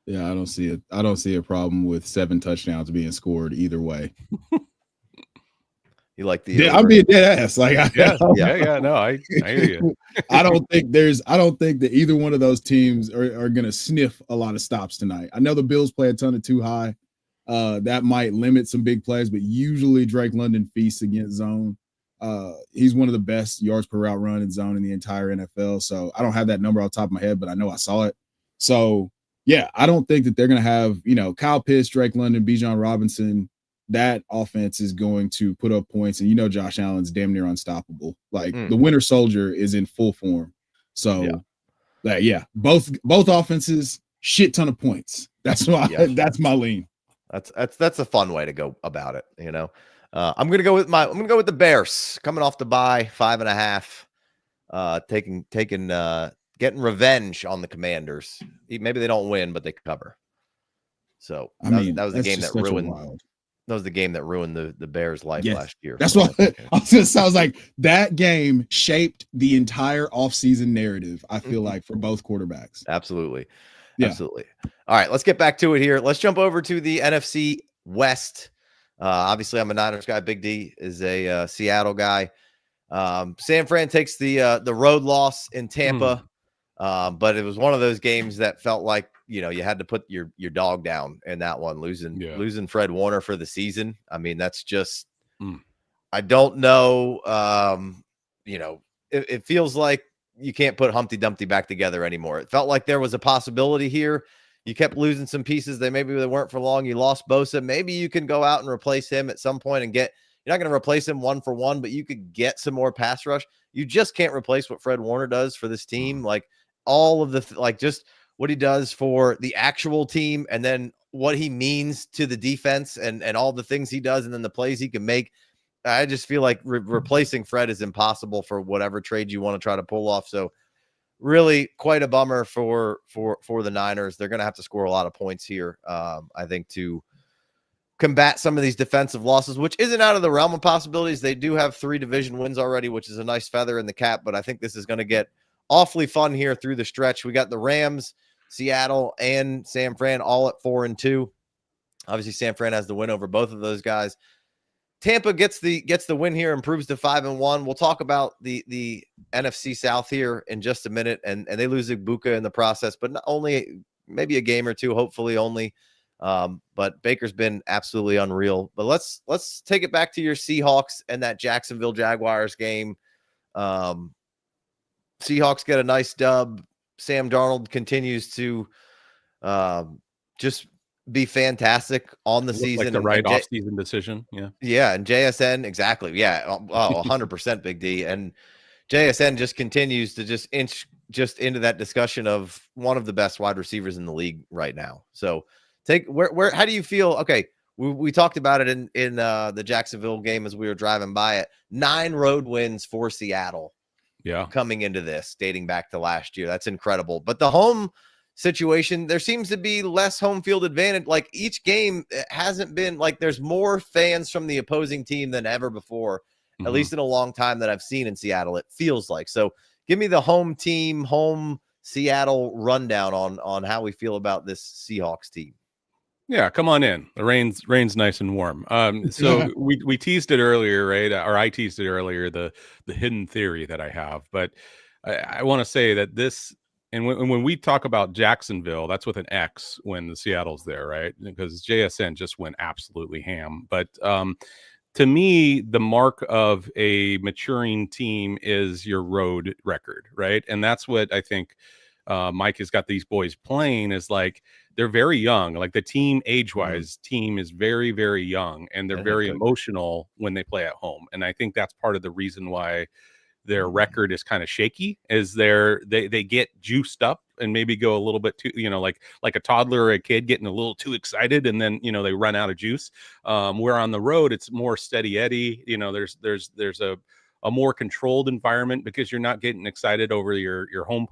Speaker 3: Yeah, I don't see it. I don't see a problem with 7 touchdowns being scored either way.
Speaker 1: You like the?
Speaker 3: Yeah, I'm being dead ass. Like,
Speaker 2: yeah. No, I hear you.
Speaker 3: I don't think that either one of those teams are going to sniff a lot of stops tonight. I know the Bills play a ton of too high. That might limit some big plays, but usually Drake London feasts against zone. He's one of the best yards per route run in zone in the entire NFL. So I don't have that number off the top of my head, but I know I saw it. So yeah, I don't think that they're going to have, Kyle Pitts, Drake London, Bijan Robinson. That offense is going to put up points. And Josh Allen's damn near unstoppable. Like the Winter Soldier is in full form. So Yeah, both offenses, shit ton of points. That's my that's my lean.
Speaker 1: That's a fun way to go about it. You know, I'm gonna go with the Bears coming off the bye, 5.5. Getting revenge on the Commanders. Maybe they don't win, but they cover. So that was the game that ruined. That was the game that ruined the Bears' life last year.
Speaker 3: That's what I was gonna say. I was like, that game shaped the entire offseason narrative, I feel like, for both quarterbacks.
Speaker 1: Absolutely. Yeah. Absolutely. All right, let's get back to it here. Let's jump over to the NFC West. Obviously, I'm a Niners guy. Big D is a Seattle guy. San Fran takes the road loss in Tampa, but it was one of those games that felt like, you know, you had to put your dog down in that one, losing Fred Warner for the season. I mean, that's just I don't know. You know, it feels like you can't put Humpty Dumpty back together anymore. It felt like there was a possibility here. You kept losing some pieces. They weren't for long. You lost Bosa. Maybe you can go out and replace him at some point and get. You're not going to replace him 1 for 1, but you could get some more pass rush. You just can't replace what Fred Warner does for this team. Like all of the just what he does for the actual team, and then what he means to the defense, and all the things he does, and then the plays he can make. I just feel like replacing Fred is impossible for whatever trade you want to try to pull off. So really quite a bummer for the Niners. They're going to have to score a lot of points here, I think, to combat some of these defensive losses, which isn't out of the realm of possibilities. They do have 3 division wins already, which is a nice feather in the cap, but I think this is going to get awfully fun here through the stretch. We got the Rams, Seattle, and San Fran all at 4-2. Obviously, San Fran has the win over both of those guys. Tampa gets the win here, improves to 5-1. We'll talk about the NFC South here in just a minute, and they lose Ibuka in the process, but not only maybe a game or two, hopefully only. But Baker's been absolutely unreal. But let's take it back to your Seahawks and that Jacksonville Jaguars game. Seahawks get a nice dub. Sam Darnold continues to just be fantastic on the season.
Speaker 2: Like the right off-season decision.
Speaker 1: Yeah. And JSN, exactly. Yeah. 100% Big D. And JSN just continues to just inch just into that discussion of one of the best wide receivers in the league right now. So how do you feel? Okay. We talked about it in the Jacksonville game as we were driving by it. 9 road wins for Seattle. Yeah. Coming into this, dating back to last year. That's incredible. But the home situation, there seems to be less home field advantage. Like each game hasn't been like there's more fans from the opposing team than ever before, at least in a long time that I've seen in Seattle. It feels like. So give me the home team, home Seattle rundown on how we feel about this Seahawks team.
Speaker 2: Yeah, come on in. The rain's nice and warm. So we teased it earlier, right? Or I teased it earlier, the hidden theory that I have. But I want to say that this, and when we talk about Jacksonville, that's with an X when the Seattle's there, right? Because JSN just went absolutely ham. But to me, the mark of a maturing team is your road record, right? And that's what I think Mike has got these boys playing is like, they're very young. Like the team age-wise, team is very, very young, and they're very emotional when they play at home. And I think that's part of the reason why their record is kind of shaky. Is they get juiced up and maybe go a little bit too, like a toddler or a kid getting a little too excited, and then they run out of juice. Where on the road it's more steady Eddie. There's a more controlled environment because you're not getting excited over your home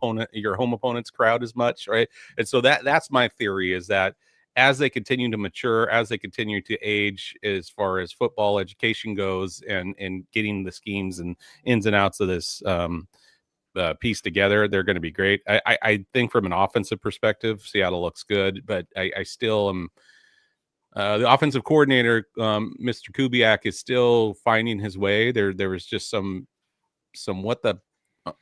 Speaker 2: opponent's crowd as much, right? And so that's my theory, is that as they continue to mature, as they continue to age as far as football education goes, and getting the schemes and ins and outs of this piece together, they're going to be great. I think from an offensive perspective, Seattle looks good, but I still am. The offensive coordinator, Mr. Kubiak, is still finding his way. There was just some what the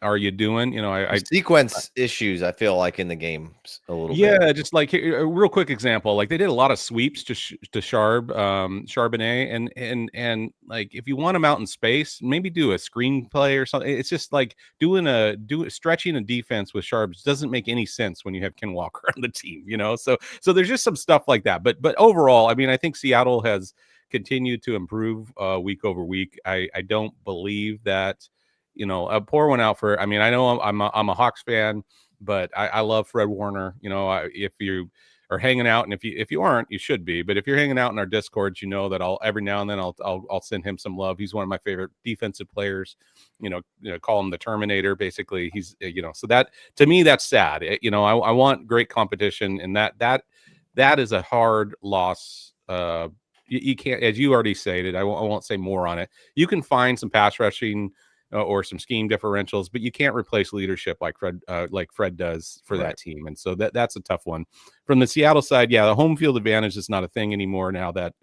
Speaker 2: are you doing?
Speaker 1: Sequence issues, I feel like, in the game a little bit.
Speaker 2: Yeah, just like a real quick example, like they did a lot of sweeps to Charbonnet, and like if you want him out in space, maybe do a screenplay or something. It's just like stretching a defense with Sharps doesn't make any sense when you have Ken Walker on the team, So there's just some stuff like that. But overall, I mean, I think Seattle has continued to improve week over week. I don't believe that. A poor one out for. I mean, I know I'm a Hawks fan, but I love Fred Warner. You know, if you are hanging out, and if you aren't, you should be. But if you're hanging out in our Discord, you know that I'll every now and then I'll send him some love. He's one of my favorite defensive players. You know, call him the Terminator. Basically, he's so that to me that's sad. I want great competition, and that is a hard loss. You can't, as you already stated, I won't say more on it. You can find some pass rushing or some scheme differentials, but you can't replace leadership like Fred does for that team. And so that's a tough one. From the Seattle side, yeah, the home field advantage is not a thing anymore now that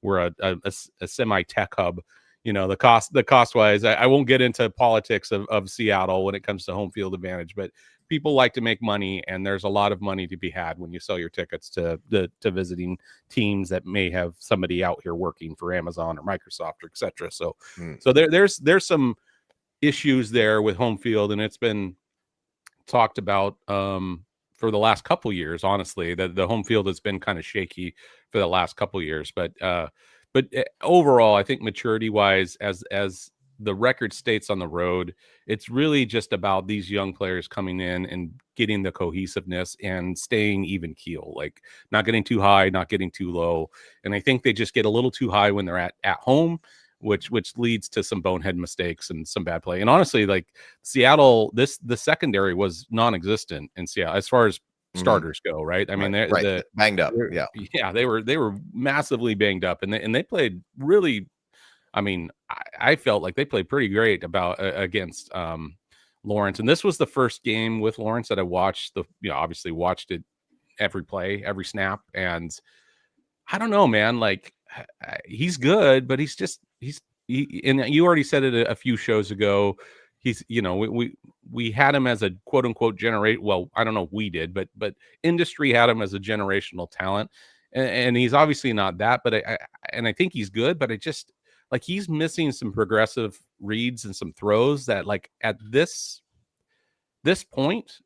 Speaker 2: we're a semi-tech hub. The cost wise, I won't get into politics of Seattle when it comes to home field advantage, but people like to make money, and there's a lot of money to be had when you sell your tickets to visiting teams that may have somebody out here working for Amazon or Microsoft or etc. So there's some issues there with home field, and it's been talked about for the last couple years. Honestly, the home field has been kind of shaky for the last couple years, but overall, I think maturity wise, as the record states on the road, it's really just about these young players coming in and getting the cohesiveness and staying even keel, like not getting too high, not getting too low. And I think they just get a little too high when they're at home, which leads to some bonehead mistakes and some bad play. And honestly, like Seattle, the secondary was non-existent in Seattle as far as starters go, right? I mean, they're
Speaker 1: banged up.
Speaker 2: Yeah, they were massively banged up, and they played really. I mean, I felt like they played pretty great against Lawrence, and this was the first game with Lawrence that I watched. Obviously watched it every play, every snap, and I don't know, man. Like he's good, but he's and you already said it a few shows ago. He's, we had him as a quote unquote well, I don't know if we did, but industry had him as a generational talent, and he's obviously not that. But I think he's good, but like he's missing some progressive reads and some throws that, like, at this point,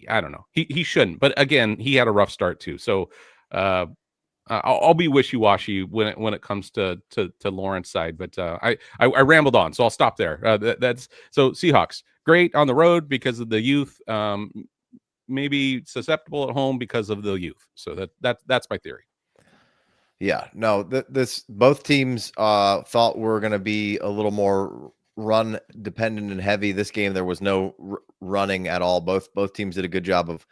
Speaker 2: I don't know. He shouldn't. But again, he had a rough start too. So I'll be wishy-washy when it comes to Lawrence side. But I rambled on, so I'll stop there. That's so Seahawks great on the road because of the youth. Maybe susceptible at home because of the youth. So that's my theory.
Speaker 1: Yeah, no, both teams thought were going to be a little more run dependent and heavy. This game, there was no running at all. Both teams did a good job of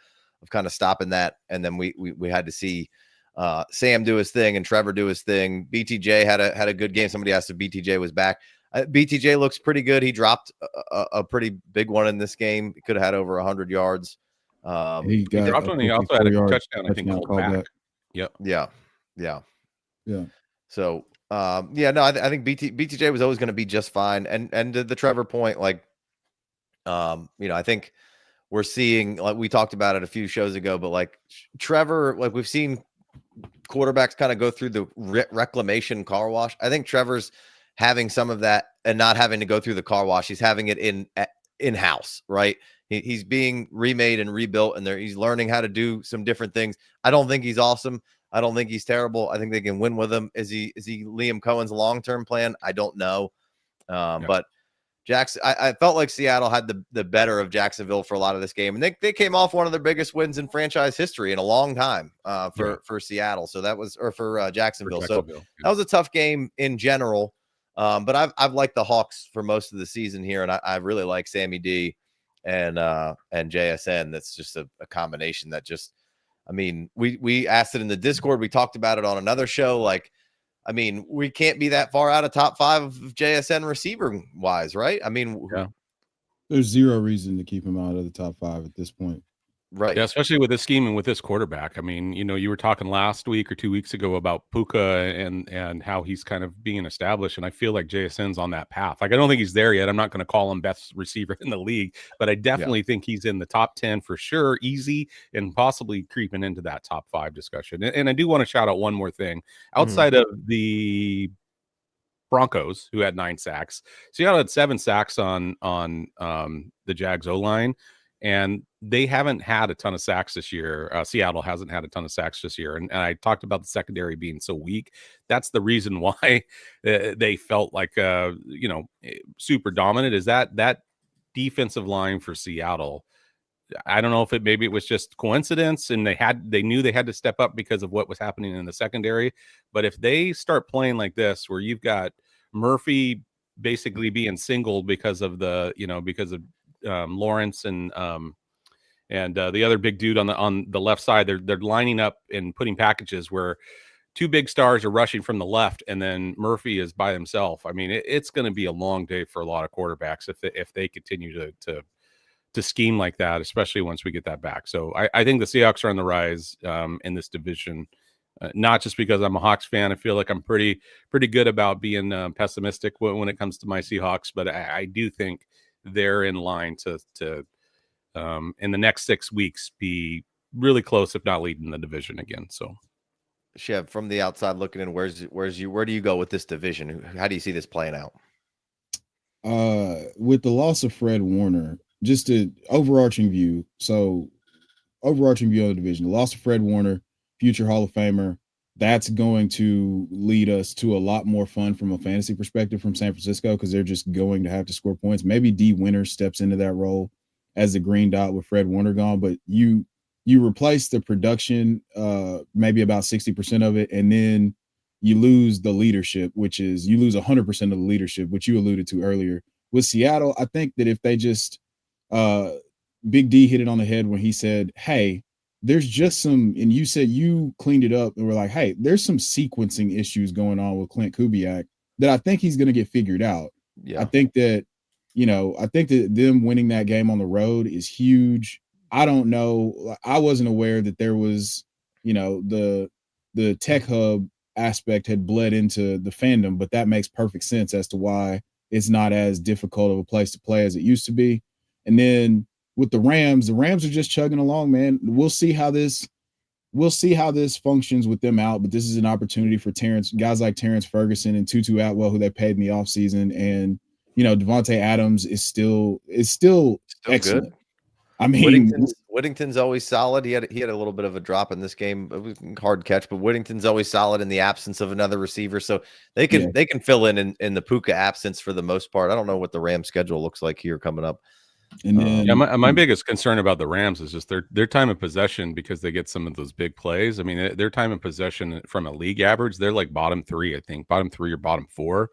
Speaker 1: kind of stopping that. And then we had to see Sam do his thing and Trevor do his thing. BTJ had a good game. Somebody asked if BTJ was back. BTJ looks pretty good. He dropped a pretty big one in this game. He could have had over 100 yards.
Speaker 2: He dropped one. He also had a touchdown, I think, called back. Yep.
Speaker 1: Yeah. So, I think BTJ was always going to be just fine. And to the Trevor point, like, I think we're seeing, like we talked about it a few shows ago, but like Trevor, like we've seen quarterbacks kind of go through the reclamation car wash. I think Trevor's having some of that and not having to go through the car wash. He's having it in-house, right? He's being remade and rebuilt, and he's learning how to do some different things. I don't think he's awesome. I don't think he's terrible. I think they can win with him. Is he Liam Cohen's long-term plan? I don't know. But Jackson, I felt like Seattle had the better of Jacksonville for a lot of this game. And they came off one of their biggest wins in franchise history in a long time for Seattle. So that was, or for Jacksonville. So that was a tough game in general. But I've liked the Hawks for most of the season here. And I really like Sammy D and JSN. That's just a combination that just, I mean, we asked it in the Discord. We talked about it on another show. Like, I mean, we can't be that far out of top 5 of JSN receiver wise, right? I mean,
Speaker 3: there's zero reason to keep him out of the top 5 at this point.
Speaker 1: Right.
Speaker 2: Yeah, especially with this scheme and with this quarterback. I mean, you were talking last week or 2 weeks ago about Puka and how he's kind of being established. And I feel like JSN's on that path. Like, I don't think he's there yet. I'm not going to call him best receiver in the league, but I definitely think he's in the top 10 for sure, easy, and possibly creeping into that top 5 discussion. And I do want to shout out one more thing. Outside of the Broncos, who had 9 sacks, Seattle had 7 sacks on the Jags O-line. And they haven't had a ton of sacks this year. Seattle hasn't had a ton of sacks this year. And I talked about the secondary being so weak. That's the reason why they felt like, super dominant, is that defensive line for Seattle I don't know if maybe it was just coincidence and they knew they had to step up because of what was happening in the secondary. But if they start playing like this, where you've got Murphy basically being singled because of Lawrence and the other big dude on the left side, they're lining up and putting packages where two big stars are rushing from the left, and then Murphy is by himself. I mean, it's going to be a long day for a lot of quarterbacks if they continue to scheme like that, especially once we get that back. So I think the Seahawks are on the rise in this division. Not just because I'm a Hawks fan. I feel like I'm pretty good about being pessimistic when it comes to my Seahawks, but I do think they're in line to in the next 6 weeks be really close, if not leading the division again. So,
Speaker 1: Chev, from the outside looking in, where do you go with this division? How do you see this playing out?
Speaker 3: With the loss of Fred Warner, just an overarching view. So, overarching view of the division, the loss of Fred Warner, future Hall of Famer, that's going to lead us to a lot more fun from a fantasy perspective from San Francisco, because they're just going to have to score points. Maybe D Winter steps into that role as the green dot with Fred Warner gone, but you replace the production, maybe about 60% of it, and then you lose the leadership, which is you lose 100% of the leadership, which you alluded to earlier. With Seattle, I think that if they just Big D hit it on the head when he said, hey, there's just some, and you said you cleaned it up and we're like, hey, there's some sequencing issues going on with Clint Kubiak that I think he's going to get figured out.
Speaker 1: Yeah.
Speaker 3: I think that them winning that game on the road is huge. I don't know. I wasn't aware that there was, the tech hub aspect had bled into the fandom, but that makes perfect sense as to why it's not as difficult of a place to play as it used to be. And then with the Rams are just chugging along, man. We'll see how this functions with them out, but this is an opportunity for guys like Terrence Ferguson and Tutu Atwell, who they paid in the offseason, and Devontae Adams is still excellent.
Speaker 1: Good.
Speaker 3: I mean,
Speaker 1: Whittington's always solid. He had a little bit of a drop in this game. It was a hard catch, but Whittington's always solid in the absence of another receiver. So they can fill in the Puka absence for the most part. I don't know what the Rams schedule looks like here coming up.
Speaker 3: And then
Speaker 2: my biggest concern about the Rams is just their time of possession, because they get some of those big plays. I mean, their time of possession from a league average, they're like bottom 3, I think, bottom 3 or bottom 4.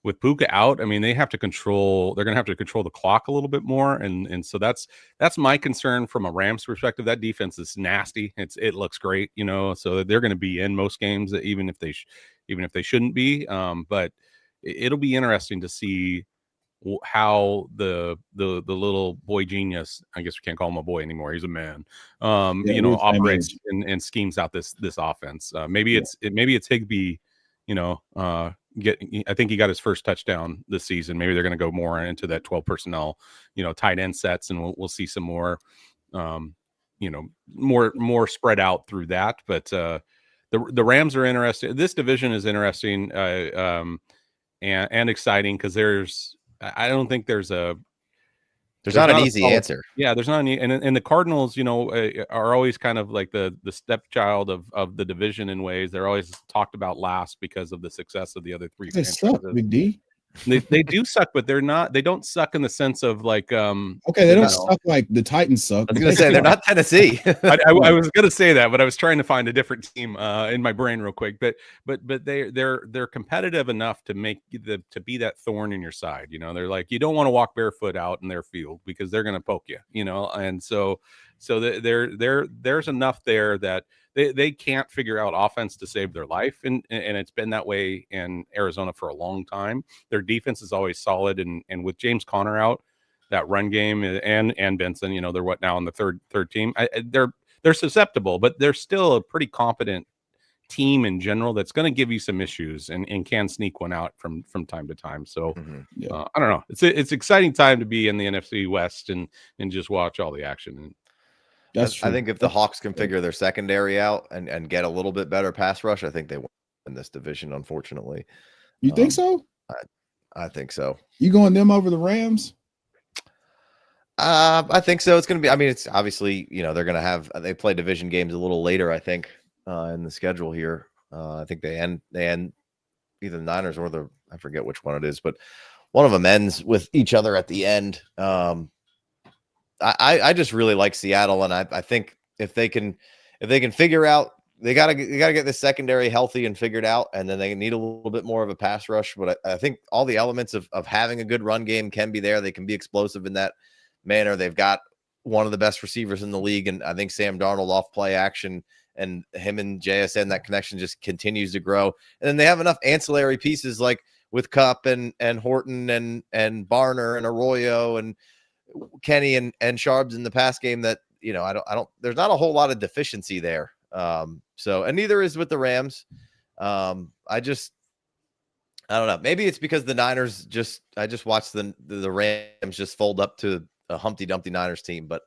Speaker 2: With Puka out, I mean, they're going to have to control the clock a little bit more. And so that's my concern from a Rams perspective. That defense is nasty. It looks great, so they're going to be in most games, even if they shouldn't be. But it'll be interesting to see how the little boy genius, I guess we can't call him a boy anymore, he's a man, operates and schemes out this offense. Maybe it's Higbee, I think he got his first touchdown this season. Maybe they're going to go more into that 12 personnel, tight end sets, and we'll see some more, more spread out through that. But the Rams are interesting. This division is interesting and exciting, because I don't think there's
Speaker 1: not an easy answer.
Speaker 2: Yeah, there's not any, and the Cardinals, are always kind of like the stepchild of the division in ways. They're always talked about last because of the success of the other three.
Speaker 3: They suck, Big D.
Speaker 2: They do suck, but they don't suck in the sense of like they
Speaker 3: don't suck like the Titans suck.
Speaker 1: I was gonna say they're not Tennessee.
Speaker 2: I was gonna say that, but I was trying to find a different team in my brain real quick. But they're competitive enough to to be that thorn in your side. They're like, you don't want to walk barefoot out in their field because they're gonna poke you. And so there's enough there that they can't figure out offense to save their life, and it's been that way in Arizona for a long time. Their defense is always solid, and with James Conner out, that run game and Benson, they're what now on the third team. They're susceptible, but they're still a pretty competent team in general that's going to give you some issues and can sneak one out from time to time. So I don't know. It's exciting time to be in the NFC West and just watch all the action. And
Speaker 3: that's true.
Speaker 1: I think if the Hawks can figure their secondary out and get a little bit better pass rush, I think they win in this division, unfortunately.
Speaker 3: You think so?
Speaker 1: I think so.
Speaker 3: You going them over the Rams?
Speaker 1: I think so. It's going to be, it's obviously, they're going to they play division games a little later, I think, in the schedule here. I think they end either the Niners or I forget which one it is, but one of them ends with each other at the end. I just really like Seattle, and I think if they can figure out, they gotta get this secondary healthy and figured out, and then they need a little bit more of a pass rush. But I think all the elements of having a good run game can be there. They can be explosive in that manner. They've got one of the best receivers in the league, and I think Sam Darnold off play action and him and JSN, that connection just continues to grow. And then they have enough ancillary pieces like with Kupp and Horton and Barner and Arroyo and Kenny and Sharps in the pass game that, you know, I don't there's not a whole lot of deficiency there. So, and neither is with the Rams. I don't know. Maybe it's because the Niners I just watched the Rams just fold up to a Humpty Dumpty Niners team, but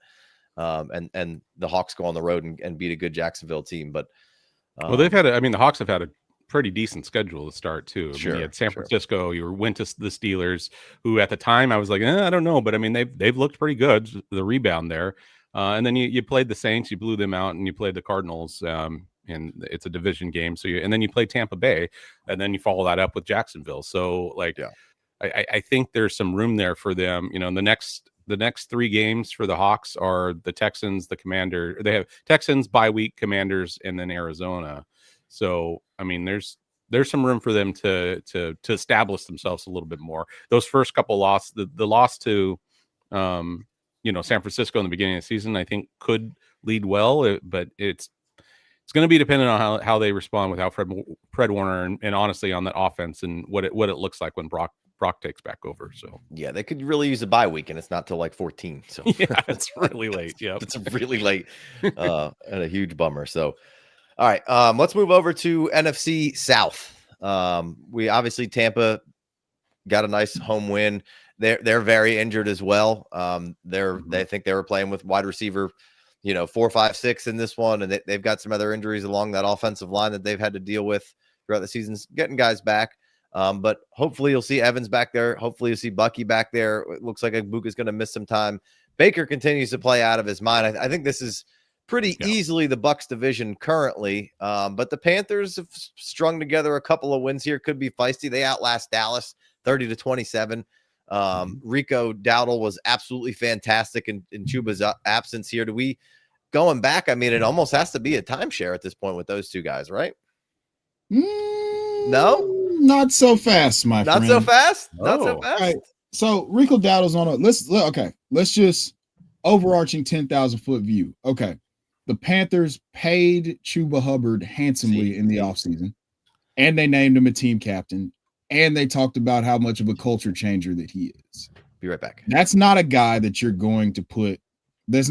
Speaker 1: and the Hawks go on the road and beat a good Jacksonville team. But
Speaker 2: well, the Hawks have had a pretty decent schedule to start too. I mean, you had San Francisco, you went to the Steelers, who at the time I was like, I don't know, but I mean they've looked pretty good, the rebound there. And then you played the Saints, you blew them out, and you played the Cardinals, and it's a division game. So and then you play Tampa Bay, and then you follow that up with Jacksonville. So I think there's some room there for them. You know, the next 3 games for the Hawks are the Texans, the Commander. They have Texans, bye week, Commanders, and then Arizona. So I mean, there's some room for them to establish themselves a little bit more. Those first couple losses, the loss to San Francisco in the beginning of the season, I think could lead well, but it's going to be dependent on how they respond without Fred Warner and honestly on that offense and what it looks like when Brock takes back over. So
Speaker 1: yeah, they could really use a bye week, and it's not till like 14. So
Speaker 2: yeah, it's really late. Yeah,
Speaker 1: it's really late, and a huge bummer. So all right, let's move over to NFC South. We obviously Tampa got a nice home win. They're very injured as well. They think they were playing with wide receiver, 4, 5, 6 in this one, and they've got some other injuries along that offensive line that they've had to deal with throughout the season, getting guys back. But hopefully you'll see Evans back there. Hopefully you'll see Bucky back there. It looks like Ibuka's going to miss some time. Baker continues to play out of his mind. I think this is pretty easily the Bucs division currently. But the Panthers have strung together a couple of wins here. Could be feisty. They outlast Dallas 30-27. Rico Dowdle was absolutely fantastic in Chuba's absence here. Do we going back? I mean, it almost has to be a timeshare at this point with those two guys, right? No,
Speaker 3: not so fast, my friend.
Speaker 1: Not so fast.
Speaker 2: Oh.
Speaker 1: Not so fast.
Speaker 3: Right. So Rico Dowdle's on let's just overarching 10,000-foot view. Okay. The Panthers paid Chuba Hubbard handsomely in the offseason, and they named him a team captain, and they talked about how much of a culture changer that he is.
Speaker 1: Be right back.
Speaker 3: That's not a guy that you're going to put in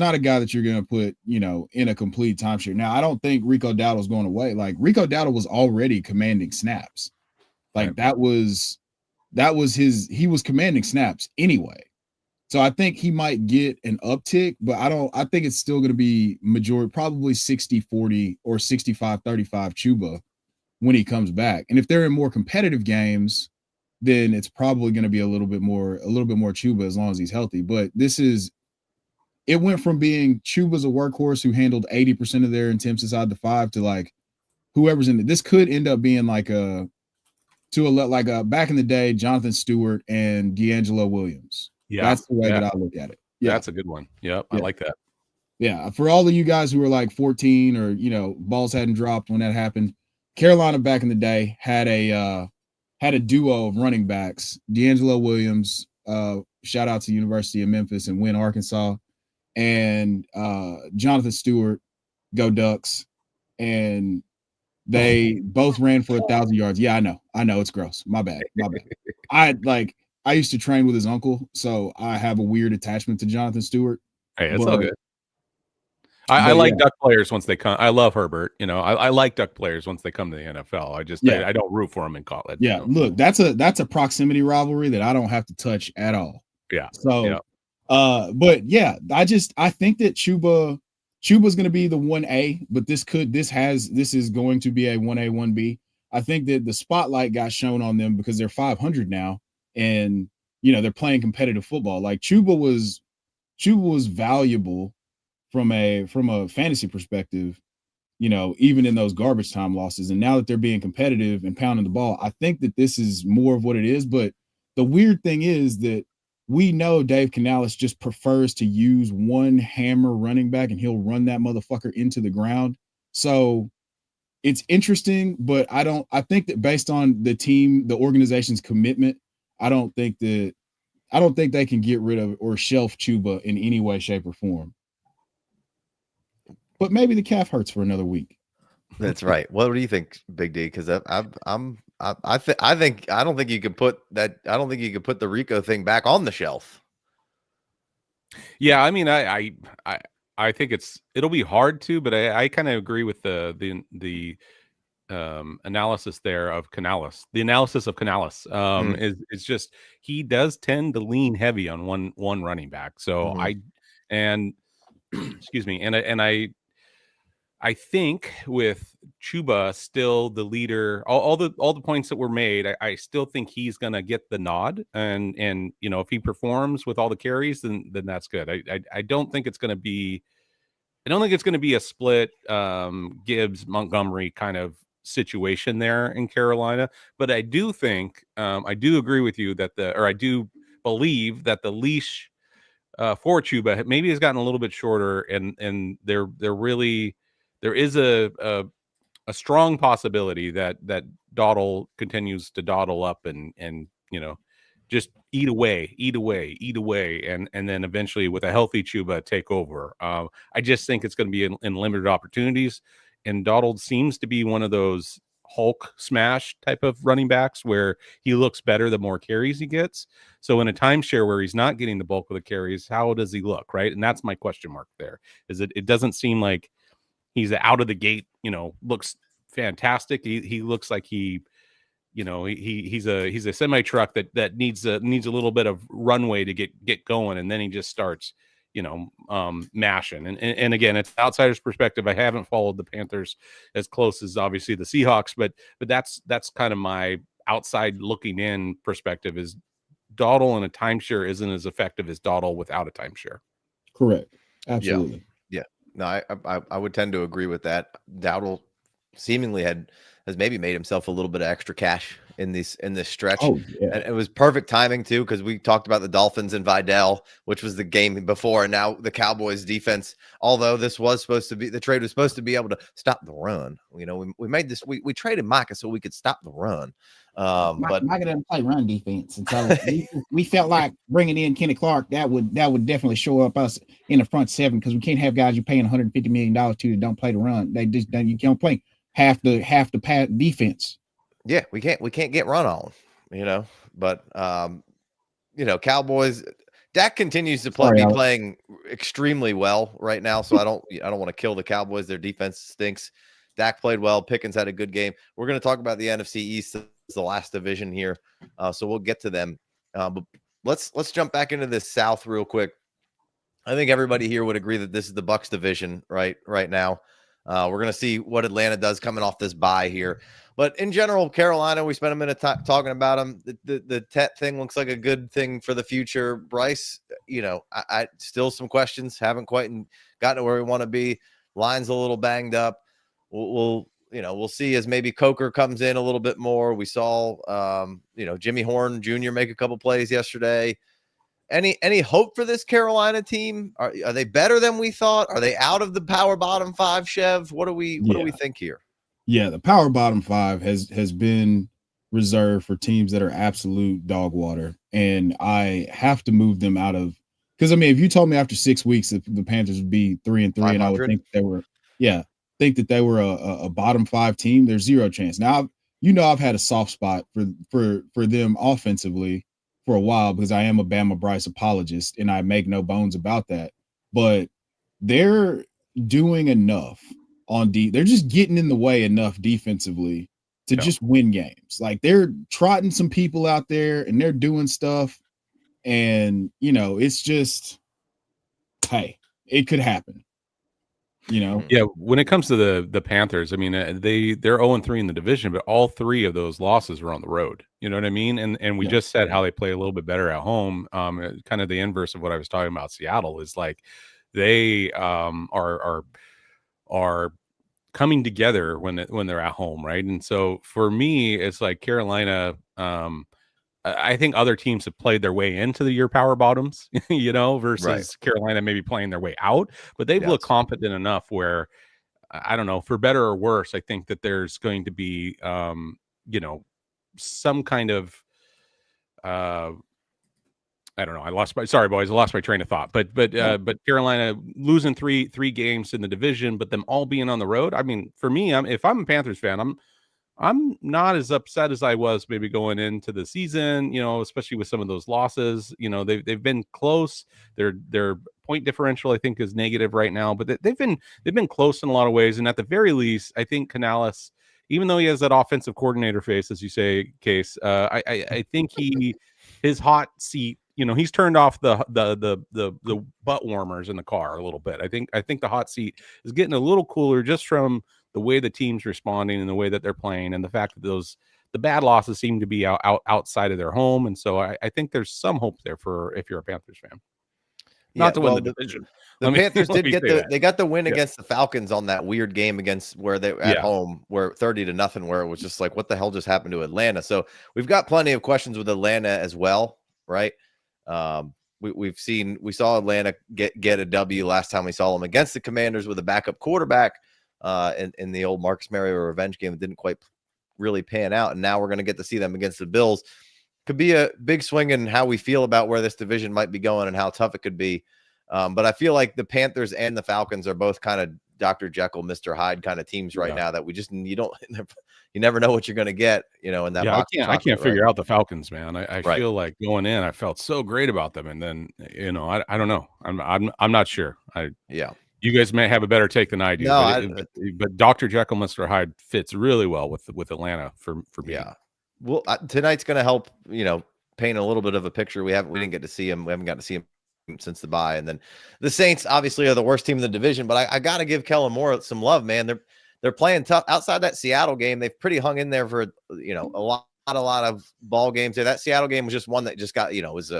Speaker 3: a complete timeshare. Now, I don't think Rico Dowdle's going away. Like, Rico Dowdle was already commanding snaps. Like, that was he was commanding snaps anyway. So I think he might get an uptick, but I think it's still going to be majority, probably 60-40 or 65-35 Chuba when he comes back. And if they're in more competitive games, then it's probably going to be a little bit more Chuba as long as he's healthy. But it went from being Chuba's a workhorse who handled 80% of their attempts inside the 5 to like whoever's in it. This could end up being like back in the day, Jonathan Stewart and D'Angelo Williams. Yeah, that's the way that I look at it. Yeah,
Speaker 2: that's a good one. Yep, I like that.
Speaker 3: Yeah, for all of you guys who were like 14 or balls hadn't dropped when that happened, Carolina back in the day had a duo of running backs. D'Angelo Williams, shout out to University of Memphis and Wynn, Arkansas, and Jonathan Stewart, go Ducks, and they both ran for 1,000 yards. Yeah, I know it's gross. My bad. I used to train with his uncle, so I have a weird attachment to Jonathan Stewart.
Speaker 2: Hey, it's all good. I like Duck players once they come. I love Herbert. I like Duck players once they come to the NFL. I don't root for them in college.
Speaker 3: Yeah, look, that's a proximity rivalry that I don't have to touch at all.
Speaker 2: Yeah.
Speaker 3: So, but yeah, I think that Chuba's going to be the 1A, but this is going to be a 1A, 1B. I think that the spotlight got shown on them because they're 500 now. And they're playing competitive football. Like Chuba was valuable from a fantasy perspective, even in those garbage time losses. And now that they're being competitive and pounding the ball, I think that this is more of what it is. But the weird thing is that we know Dave Canales just prefers to use one hammer running back, and he'll run that motherfucker into the ground. So it's interesting, but I think that based on the organization's commitment, I don't think they can get rid of or shelf Chuba in any way, shape, or form. But maybe the calf hurts for another week.
Speaker 1: That's right. What do you think, Big D? Because I don't think you could put that. I don't think you could put the Rico thing back on the shelf.
Speaker 2: Yeah, I mean, I think it'll be hard to, but I kind of agree with the analysis there of Canales. The analysis of Canales is just he does tend to lean heavy on one running back. So excuse me, and I think with Chuba still the leader, all the points that were made, I still think he's gonna get the nod, and if he performs with all the carries, then that's good. I don't think it's gonna be a split Gibbs Montgomery kind of situation there in Carolina, but I do think I do agree with you that I do believe that the leash for Chuba maybe has gotten a little bit shorter, and there is a strong possibility that Dawdle continues to dawdle up and just eat away, and then eventually with a healthy Chuba take over. I just think it's going to be in limited opportunities, and Dawdle seems to be one of those Hulk smash type of running backs where he looks better the more carries he gets. So in a timeshare where he's not getting the bulk of the carries, how does he look, right? And that's my question mark there. It doesn't seem like he's out of the gate, looks fantastic. He looks like he's a semi truck that needs a little bit of runway to get going, and then he just starts mashing. And again, it's outsider's perspective. I haven't followed the Panthers as close as obviously the Seahawks, but that's kind of my outside looking in perspective. Is Dawdle in a timeshare isn't as effective as Dawdle without a timeshare.
Speaker 3: Correct. Absolutely.
Speaker 1: Yeah. No, I would tend to agree with that. Dowdle seemingly has maybe made himself a little bit of extra cash in this stretch.
Speaker 3: Oh, yeah.
Speaker 1: And it was perfect timing too, because we talked about the Dolphins and Vidal, which was the game before, and now the Cowboys defense. Although this was supposed to be, the trade was supposed to be able to stop the run. We made this. We traded Micah so we could stop the run. But
Speaker 4: Micah doesn't play run defense, and so we felt like bringing in Kenny Clark that would definitely show up us in the front seven, because we can't have guys you're paying $150 million to that don't play the run. You can't play half the pass defense.
Speaker 1: Yeah, we can't get run on, But Cowboys. Dak continues to be playing extremely well right now, so I don't want to kill the Cowboys. Their defense stinks. Dak played well. Pickens had a good game. We're going to talk about the NFC East. It's the last division here, so we'll get to them. But let's jump back into this South real quick. I think everybody here would agree that this is the Bucs division right now. We're going to see what Atlanta does coming off this bye here. But in general, Carolina, we spent a minute talking about them. The Tet thing looks like a good thing for the future. Bryce, I still some questions. Haven't quite gotten to where we want to be. Line's a little banged up. We'll see as maybe Coker comes in a little bit more. We saw, Jimmy Horn Jr. make a couple plays yesterday. Any hope for this Carolina team? Are they better than we thought? Are they out of the power bottom five, Chev? What do we think here?
Speaker 3: Yeah, the power bottom five has been reserved for teams that are absolute dog water, and I have to move them out of, because if you told me after 6 weeks that the Panthers would be 3-3, and I would think that they were a bottom five team, there's zero chance. Now I've had a soft spot for them offensively for a while, because I am a Bama Bryce apologist, and I make no bones about that. But they're doing enough they're just getting in the way enough defensively to just win games. Like, they're trotting some people out there and they're doing stuff, and it's just, hey, it could happen.
Speaker 2: Yeah, when it comes to the Panthers, I mean, they're 0-3 in the division, but all three of those losses were on the road. You know what I mean? And we just said how they play a little bit better at home. Kind of the inverse of what I was talking about. Seattle is like they are coming together when they're at home, right? And so for me, it's like Carolina. I think other teams have played their way into the year power bottoms, versus Carolina maybe playing their way out, but they've looked competent enough where I don't know, for better or worse, I think that there's going to be, some kind of, I don't know. I lost my train of thought. But Carolina losing three games in the division, but them all being on the road. I mean, for me, if I'm a Panthers fan, I'm not as upset as I was maybe going into the season. Especially with some of those losses. They've been close. Their point differential, I think, is negative right now, but they've been close in a lot of ways. And at the very least, I think Canales, even though he has that offensive coordinator face, as you say, Case, I think his hot seat. He's turned off the butt warmers in the car a little bit. I think the hot seat is getting a little cooler just from the way the team's responding and the way that they're playing, and the fact that the bad losses seem to be outside of their home. And so I think there's some hope there for if you're a Panthers fan. Not to win the division.
Speaker 1: The Panthers did they got the win against the Falcons on that weird game against where they at home, where 30-0, where it was just like, what the hell just happened to Atlanta? So we've got plenty of questions with Atlanta as well, right? We saw Atlanta get a W last time we saw them against the Commanders with a backup quarterback in the old Marcus Mariota revenge game. It didn't quite really pan out, and now we're going to get to see them against the Bills. Could be a big swing in how we feel about where this division might be going and how tough it could be. But I feel like the Panthers and the Falcons are both kind of Dr. Jekyll, Mr. Hyde kind of teams right now that you never know what you're going to get, in that box.
Speaker 2: I can't figure out the Falcons, man. I feel like going in, I felt so great about them. And then, I don't know. I'm not sure. You guys may have a better take than I do. No, but Dr. Jekyll, Mr. Hyde fits really well with Atlanta for me.
Speaker 1: Yeah. Well, tonight's going to help, paint a little bit of a picture. We didn't get to see him. We haven't got to see him since the bye. And then the Saints obviously are the worst team in the division, but I got to give Kellen Moore some love, man. They're playing tough outside that Seattle game. They've pretty hung in there for, a lot of ball games there. That Seattle game was just one that just got, was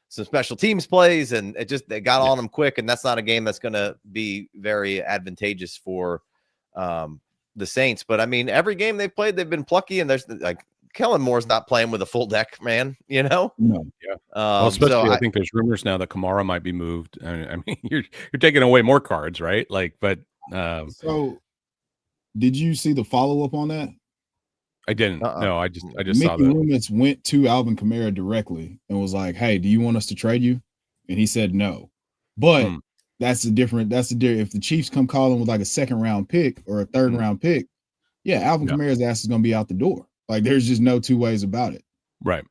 Speaker 1: some special teams plays, and they got on them quick. And that's not a game that's going to be very advantageous for the Saints. But I mean, every game they've played, they've been plucky, and there's like, Kellen Moore's not playing with a full deck, man.
Speaker 3: No.
Speaker 2: Yeah. Especially, I think there's rumors now that Kamara might be moved. I mean, you're taking away more cards, right?
Speaker 3: So, did you see the follow up on that?
Speaker 2: I didn't. No, I just
Speaker 3: Mickey
Speaker 2: saw that.
Speaker 3: Loomis went to Alvin Kamara directly and was like, "Hey, do you want us to trade you?" And he said no. But that's the difference. If the Chiefs come calling with like a second round pick or a third round pick, Alvin Kamara's ass is going to be out the door. Like, there's just no two ways about it.
Speaker 2: Right.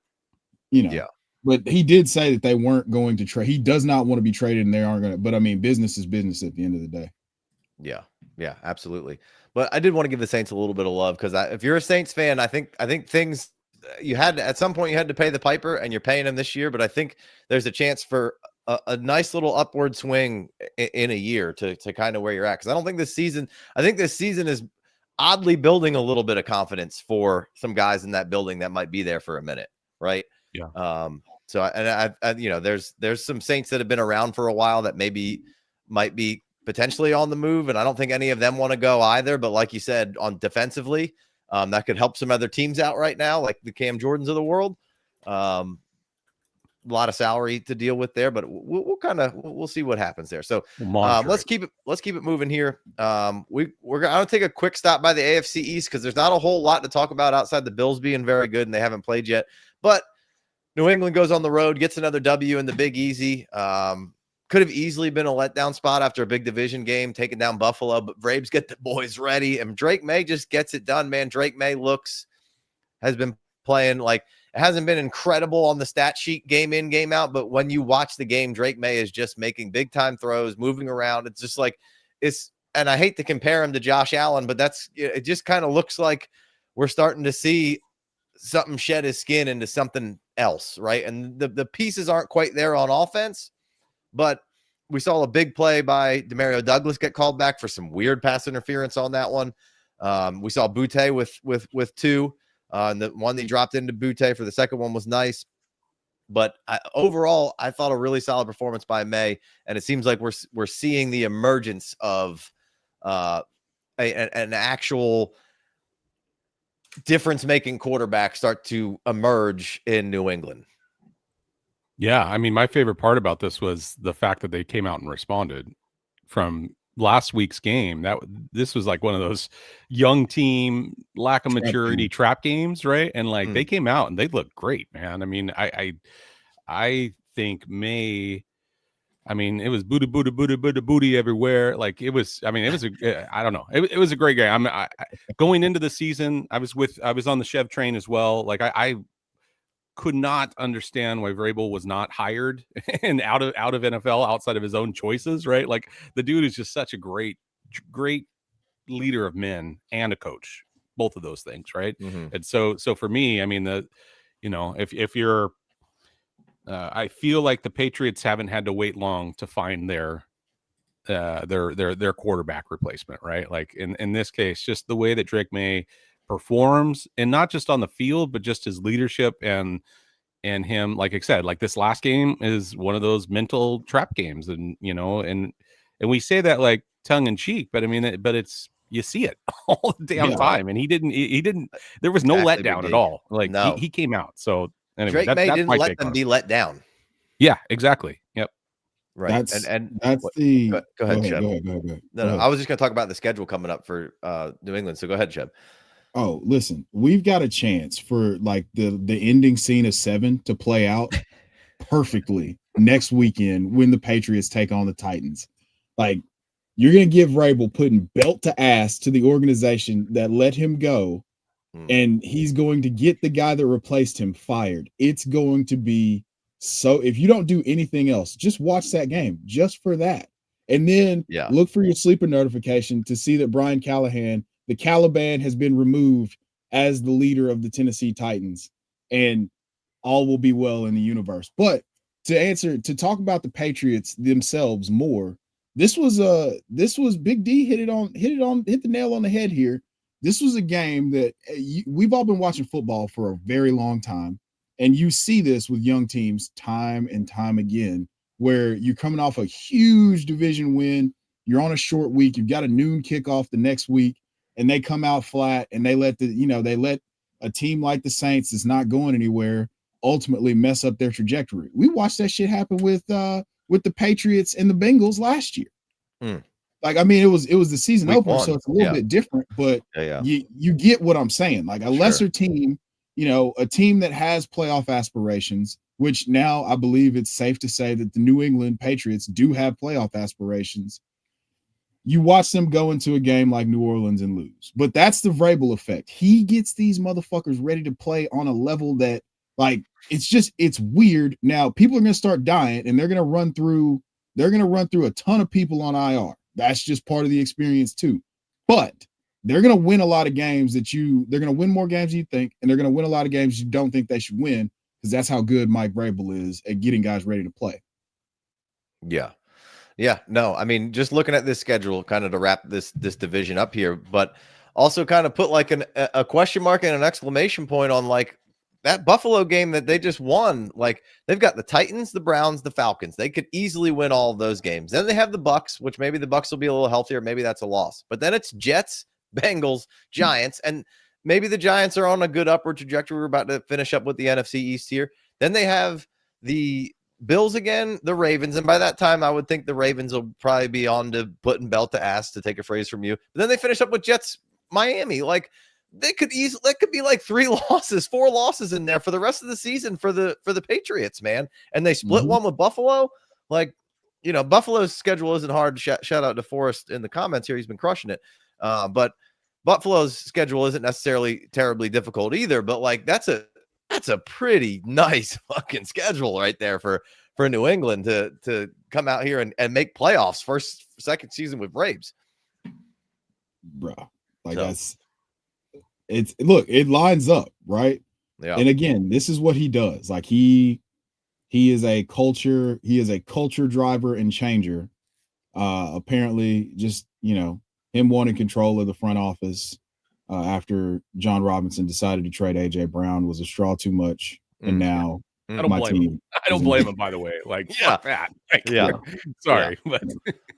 Speaker 3: But he did say that they weren't going to trade. He does not want to be traded, and they aren't going to. But I mean, business is business at the end of the day.
Speaker 1: Yeah, absolutely. But I did want to give the Saints a little bit of love, because if you're a Saints fan, I think things at some point you had to pay the piper, and you're paying them this year. But I think there's a chance for a nice little upward swing in a year to kind of where you're at. Because I think this season is oddly building a little bit of confidence for some guys in that building that might be there for a minute, right?
Speaker 2: Yeah.
Speaker 1: So there's some Saints that have been around for a while that might be potentially on the move, and I don't think any of them want to go either. But like you said, on defensively, that could help some other teams out right now, like the Cam Jordans of the world. A lot of salary to deal with there, but we'll see what happens there. So let's keep it moving here. We're going to take a quick stop by the AFC East, because there's not a whole lot to talk about outside the Bills being very good and they haven't played yet. But New England goes on the road, gets another W in the Big Easy. Could have easily been a letdown spot after a big division game, taking down Buffalo, but Braves get the boys ready, and Drake May just gets it done, man. Drake May has been playing like, it hasn't been incredible on the stat sheet game in, game out, but when you watch the game, Drake May is just making big time throws, moving around. It's just like, and I hate to compare him to Josh Allen, but it just kind of looks like we're starting to see something shed his skin into something else, right? And the pieces aren't quite there on offense, but we saw a big play by Demario Douglas get called back for some weird pass interference on that one. We saw Butte with two. And the one they dropped into Butte for the second one was nice. But overall, I thought a really solid performance by May. And it seems like we're seeing the emergence of an actual difference-making quarterbacks start to emerge in New England.
Speaker 2: Yeah, I mean, my favorite part about this was the fact that they came out and responded from last week's game. This was like one of those young team lack of maturity trap games, right? And like they came out and they looked great, man. I mean, I think I mean, it was booty everywhere. Like it was. I mean, it was I don't know. It was a great game. Going into the season, I was on the Chev train as well. Like I could not understand why Vrabel was not hired and out of NFL outside of his own choices. Right? Like the dude is just such a great leader of men and a coach. Both of those things, right? And so for me, I mean, if you're I feel like the Patriots haven't had to wait long to find their quarterback replacement, right? Like in this case, just the way that Drake May performs, and not just on the field, but just his leadership and him. Like I said, like this last game is one of those mental trap games, and and we say that like tongue in cheek, but I mean, it's you see it all the damn time, and he didn't. There was no letdown at all. Like no. he came out so. Anyway,
Speaker 1: Drake May didn't let them be let down.
Speaker 2: Yeah, exactly. Yep.
Speaker 1: Right.
Speaker 3: That's
Speaker 1: the. Go ahead, Cheb.
Speaker 3: Go ahead.
Speaker 1: No, I was just going to talk about the schedule coming up for New England. So go ahead, Cheb.
Speaker 3: Oh, listen, we've got a chance for like the ending scene of 7 to play out perfectly next weekend when the Patriots take on the Titans. Like you're going to give Vrabel putting belt to ass to the organization that let him go. And he's going to get the guy that replaced him fired. It's going to be so. If you don't do anything else, just watch that game just for that. And then look for your sleeper notification to see that Brian Callahan, the Caliban, has been removed as the leader of the Tennessee Titans, and all will be well in the universe. But to talk about the Patriots themselves more, this was Big D hit the nail on the head here. This was a game that we've all been watching football for a very long time, and you see this with young teams time and time again, where you're coming off a huge division win, you're on a short week, you've got a noon kickoff the next week, and they come out flat, and they let a team like the Saints that's not going anywhere ultimately mess up their trajectory. We watched that shit happen with the Patriots and the Bengals last year. Like, I mean, it was the season opener, so it's a little bit different, but you get what I'm saying. Like a lesser team, a team that has playoff aspirations, which now I believe it's safe to say that the New England Patriots do have playoff aspirations. You watch them go into a game like New Orleans and lose, but that's the Vrabel effect. He gets these motherfuckers ready to play on a level that, like, it's weird. Now people are going to start dying, and they're going to run through a ton of people on IR. That's just part of the experience too. But they're going to win a lot of games they're going to win more games than you think, and they're going to win a lot of games you don't think they should win, because that's how good Mike Vrabel is at getting guys ready to play.
Speaker 1: Yeah. Yeah. No, I mean, just looking at this schedule kind of to wrap this division up here, but also kind of put like a question mark and an exclamation point on like that Buffalo game that they just won. Like they've got the Titans, the Browns, the Falcons. They could easily win all of those games. Then they have the Bucks, which maybe the Bucks will be a little healthier. Maybe that's a loss. But then it's Jets, Bengals, Giants, and maybe the Giants are on a good upward trajectory. We're about to finish up with the NFC East here. Then they have the Bills again, the Ravens, and by that time, I would think the Ravens will probably be on to putting belt to ass, to take a phrase from you. But then they finish up with Jets, Miami. Like that could be like 4 losses in there for the rest of the season for the Patriots, man. And they split one with Buffalo. Like, Buffalo's schedule isn't hard. Shout out to Forrest in the comments here. He's been crushing it. But Buffalo's schedule isn't necessarily terribly difficult either. But like that's a pretty nice fucking schedule right there for New England to come out here and make playoffs second season with Braves.
Speaker 3: Bro, like it lines up, right? Yeah. And again, this is what he does. Like he is a culture driver and changer. Apparently just, him wanting control of the front office after John Robinson decided to trade AJ Brown was a straw too much. And now
Speaker 2: I don't blame him, by the way. Like, fuck that. Like, sorry. But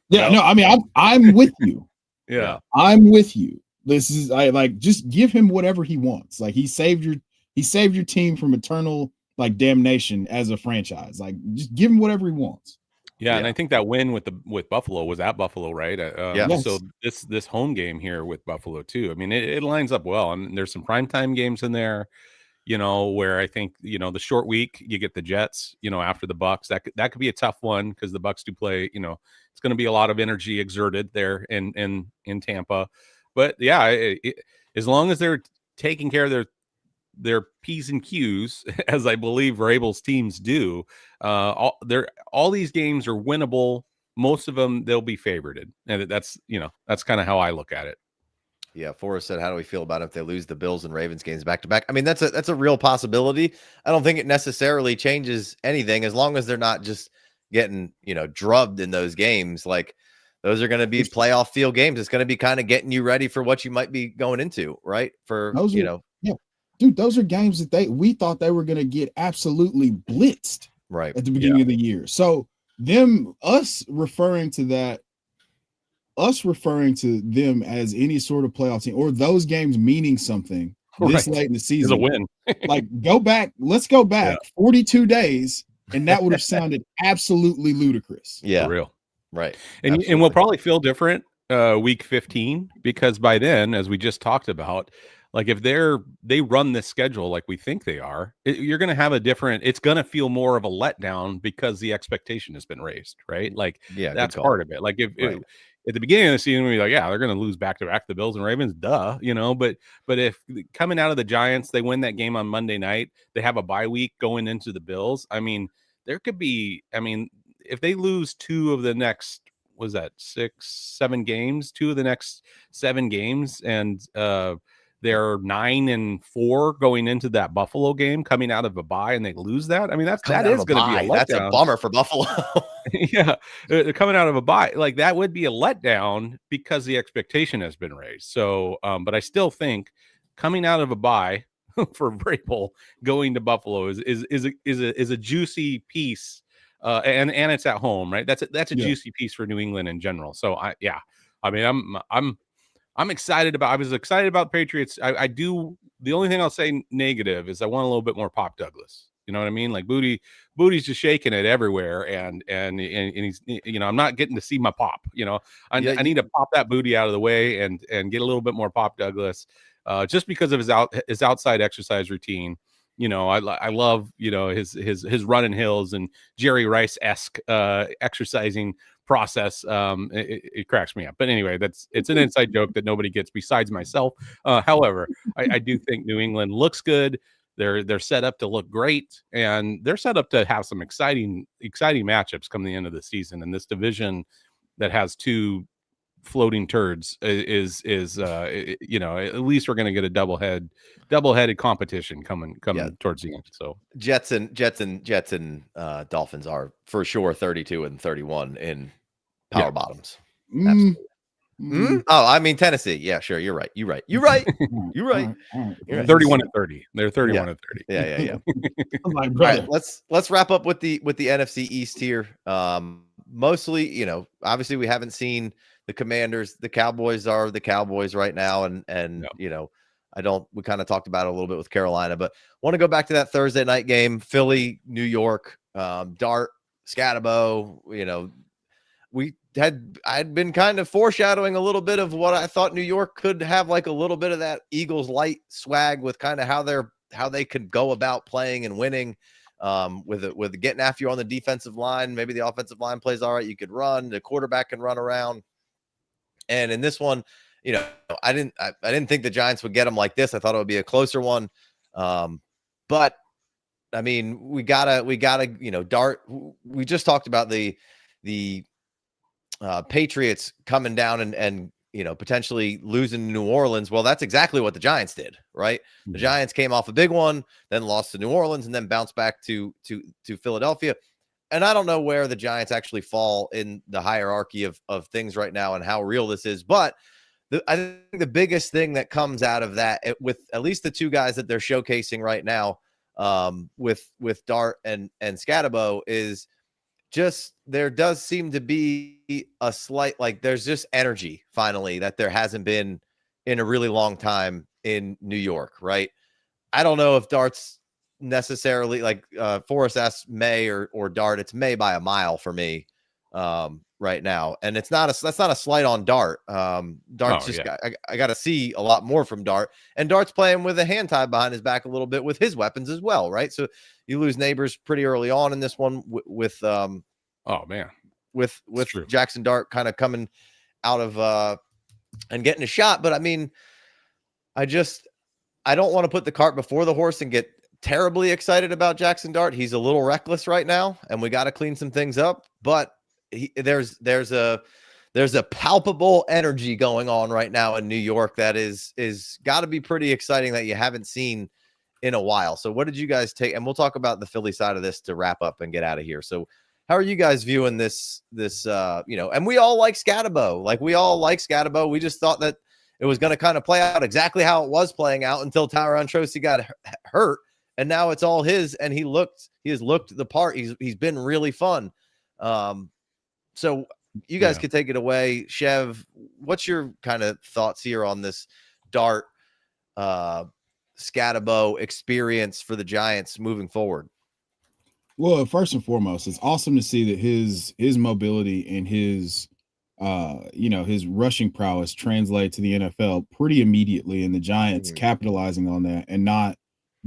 Speaker 3: no, I mean, I'm with you.
Speaker 2: Yeah.
Speaker 3: I'm with you. This is I like just give him whatever he wants. Like he saved your team from eternal like damnation as a franchise. Like just give him whatever he wants.
Speaker 2: Yeah, and I think that win with Buffalo was at Buffalo, right?
Speaker 3: Yes.
Speaker 2: So this home game here with Buffalo too. I mean, it lines up well. I mean, there's some primetime games in there, where I think the short week you get the Jets, after the Bucks. That could be a tough one because the Bucks do play. It's going to be a lot of energy exerted there in Tampa. But yeah, as long as they're taking care of their P's and Q's, as I believe Vrabel's teams do, all these games are winnable. Most of them they'll be favorited, and that's kind of how I look at it.
Speaker 1: Yeah, Forrest said, "How do we feel about if they lose the Bills and Ravens games back to back?" I mean, that's a real possibility. I don't think it necessarily changes anything as long as they're not just getting drubbed in those games. Like those are going to be playoff field games. It's going to be kind of getting you ready for what you might be going into, right? For
Speaker 4: Yeah,
Speaker 3: dude, those are games that we thought they were going to get absolutely blitzed
Speaker 1: right
Speaker 3: at the beginning of the year. So us referring to them as any sort of playoff team or those games meaning something this late in the season,
Speaker 2: is a win.
Speaker 3: Like let's go back 42 days, and that would have sounded absolutely ludicrous.
Speaker 1: Yeah,
Speaker 2: for real.
Speaker 1: Right.
Speaker 2: And we'll probably feel different week 15 because by then, as we just talked about, like if they run this schedule like we think they are, you're going to have it's going to feel more of a letdown because the expectation has been raised, right? Like that's part of it. Like if at the beginning of the season, we're like, yeah, they're going to lose back to back the Bills and Ravens, duh, but if coming out of the Giants, they win that game on Monday night, they have a bye week going into the Bills. I mean, there could be, if they lose two of the next, was that 6-7 games, two of the next 7 games, and they're 9-4 going into that Buffalo game, coming out of a bye, and they lose that. I mean, that is going to be a letdown.
Speaker 1: That's a bummer for Buffalo.
Speaker 2: Yeah, they're coming out of a bye. Like that would be a letdown because the expectation has been raised. So, but I still think coming out of a bye for Vrabel going to Buffalo is a juicy piece. And it's at home, right? That's a juicy piece for New England in general. So I'm excited about. I was excited about Patriots. I do. The only thing I'll say negative is I want a little bit more Pop Douglas. You know what I mean? Like Booty's just shaking it everywhere, and he's I'm not getting to see my Pop. I need to pop that Booty out of the way and get a little bit more Pop Douglas, just because of his outside exercise routine. I love his running hills and Jerry Rice-esque exercising process. It cracks me up. But anyway, it's an inside joke that nobody gets besides myself. However, I do think New England looks good. They're set up to look great, and they're set up to have some exciting matchups come the end of the season. And this division that has two floating turds is at least we're going to get a double-headed competition coming towards the end. So
Speaker 1: Jets and Dolphins are for sure 32 and 31 in power bottoms. Absolutely. Oh, I mean Tennessee. Yeah, sure. You're right. 31
Speaker 2: and 30. They're 31 and 30.
Speaker 1: Yeah.
Speaker 3: All
Speaker 1: right, let's wrap up with the NFC East here. Mostly, obviously we haven't seen the Commanders. The Cowboys are the Cowboys right now, and we kind of talked about it a little bit with Carolina, but want to go back to that Thursday night game, Philly, New York, Dart, Scatabo. I'd been kind of foreshadowing a little bit of what I thought New York could have, like a little bit of that Eagles light swag with kind of how they could go about playing and winning, with getting after you on the defensive line. Maybe the offensive line plays all right. You could run, the quarterback can run around. And in this one, I didn't think the Giants would get them like this. I thought it would be a closer one. But I mean, we gotta, Dart. We just talked about the Patriots coming down and potentially losing to New Orleans. Well, that's exactly what the Giants did, right? Mm-hmm. The Giants came off a big one, then lost to New Orleans, and then bounced back to Philadelphia. And I don't know where the Giants actually fall in the hierarchy of things right now and how real this is. But I think the biggest thing that comes out of that, with at least the two guys that they're showcasing right now, with Dart and Scatabo, is just there does seem to be a slight, like there's just energy finally that there hasn't been in a really long time in New York, right? I don't know if Dart's necessarily like Forrest asked May or Dart. It's May by a mile for me right now, and that's not a slight on Dart. Dart's I got to see a lot more from Dart, and Dart's playing with a hand tied behind his back a little bit with his weapons as well, right? So you lose Neighbors pretty early on in this one with Jackson Dart kind of coming out of and getting a shot. But I mean, I don't want to put the cart before the horse and get terribly excited about Jackson Dart. He's a little reckless right now, and we got to clean some things up. But there's a palpable energy going on right now in New York that is got to be pretty exciting that you haven't seen in a while. So what did you guys take? And we'll talk about the Philly side of this to wrap up and get out of here. So how are you guys viewing this and we all like Scatabo. Like, we all like Scatabo. We just thought that it was going to kind of play out exactly how it was playing out until Tyron Trosi got hurt. And now it's all his, and he has looked the part. He's been really fun. So you guys could take it away. Chev, what's your kind of thoughts here on this Dart Scatabo experience for the Giants moving forward?
Speaker 3: Well, first and foremost, it's awesome to see that his mobility and his his rushing prowess translate to the NFL pretty immediately, and the Giants capitalizing on that and not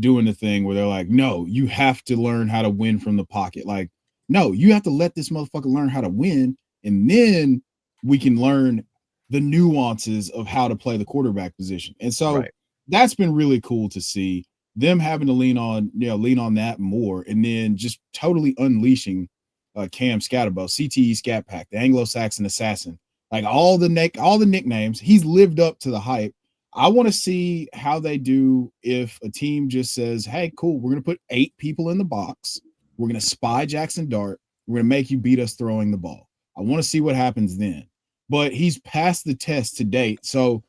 Speaker 3: doing the thing where they're like, no, you have to learn how to win from the pocket. Like, no, you have to let this motherfucker learn how to win, and then we can learn the nuances of how to play the quarterback position. And so that's been really cool to see them having to lean on that more, and then just totally unleashing Cam Scatabo, CTE Scat Pack, the Anglo-Saxon Assassin, like all the nicknames. He's lived up to the hype. I want to see how they do if a team just says, hey, cool, we're going to put 8 people in the box. We're going to spy Jackson Dart. We're going to make you beat us throwing the ball. I want to see what happens then. But he's passed the test to date. So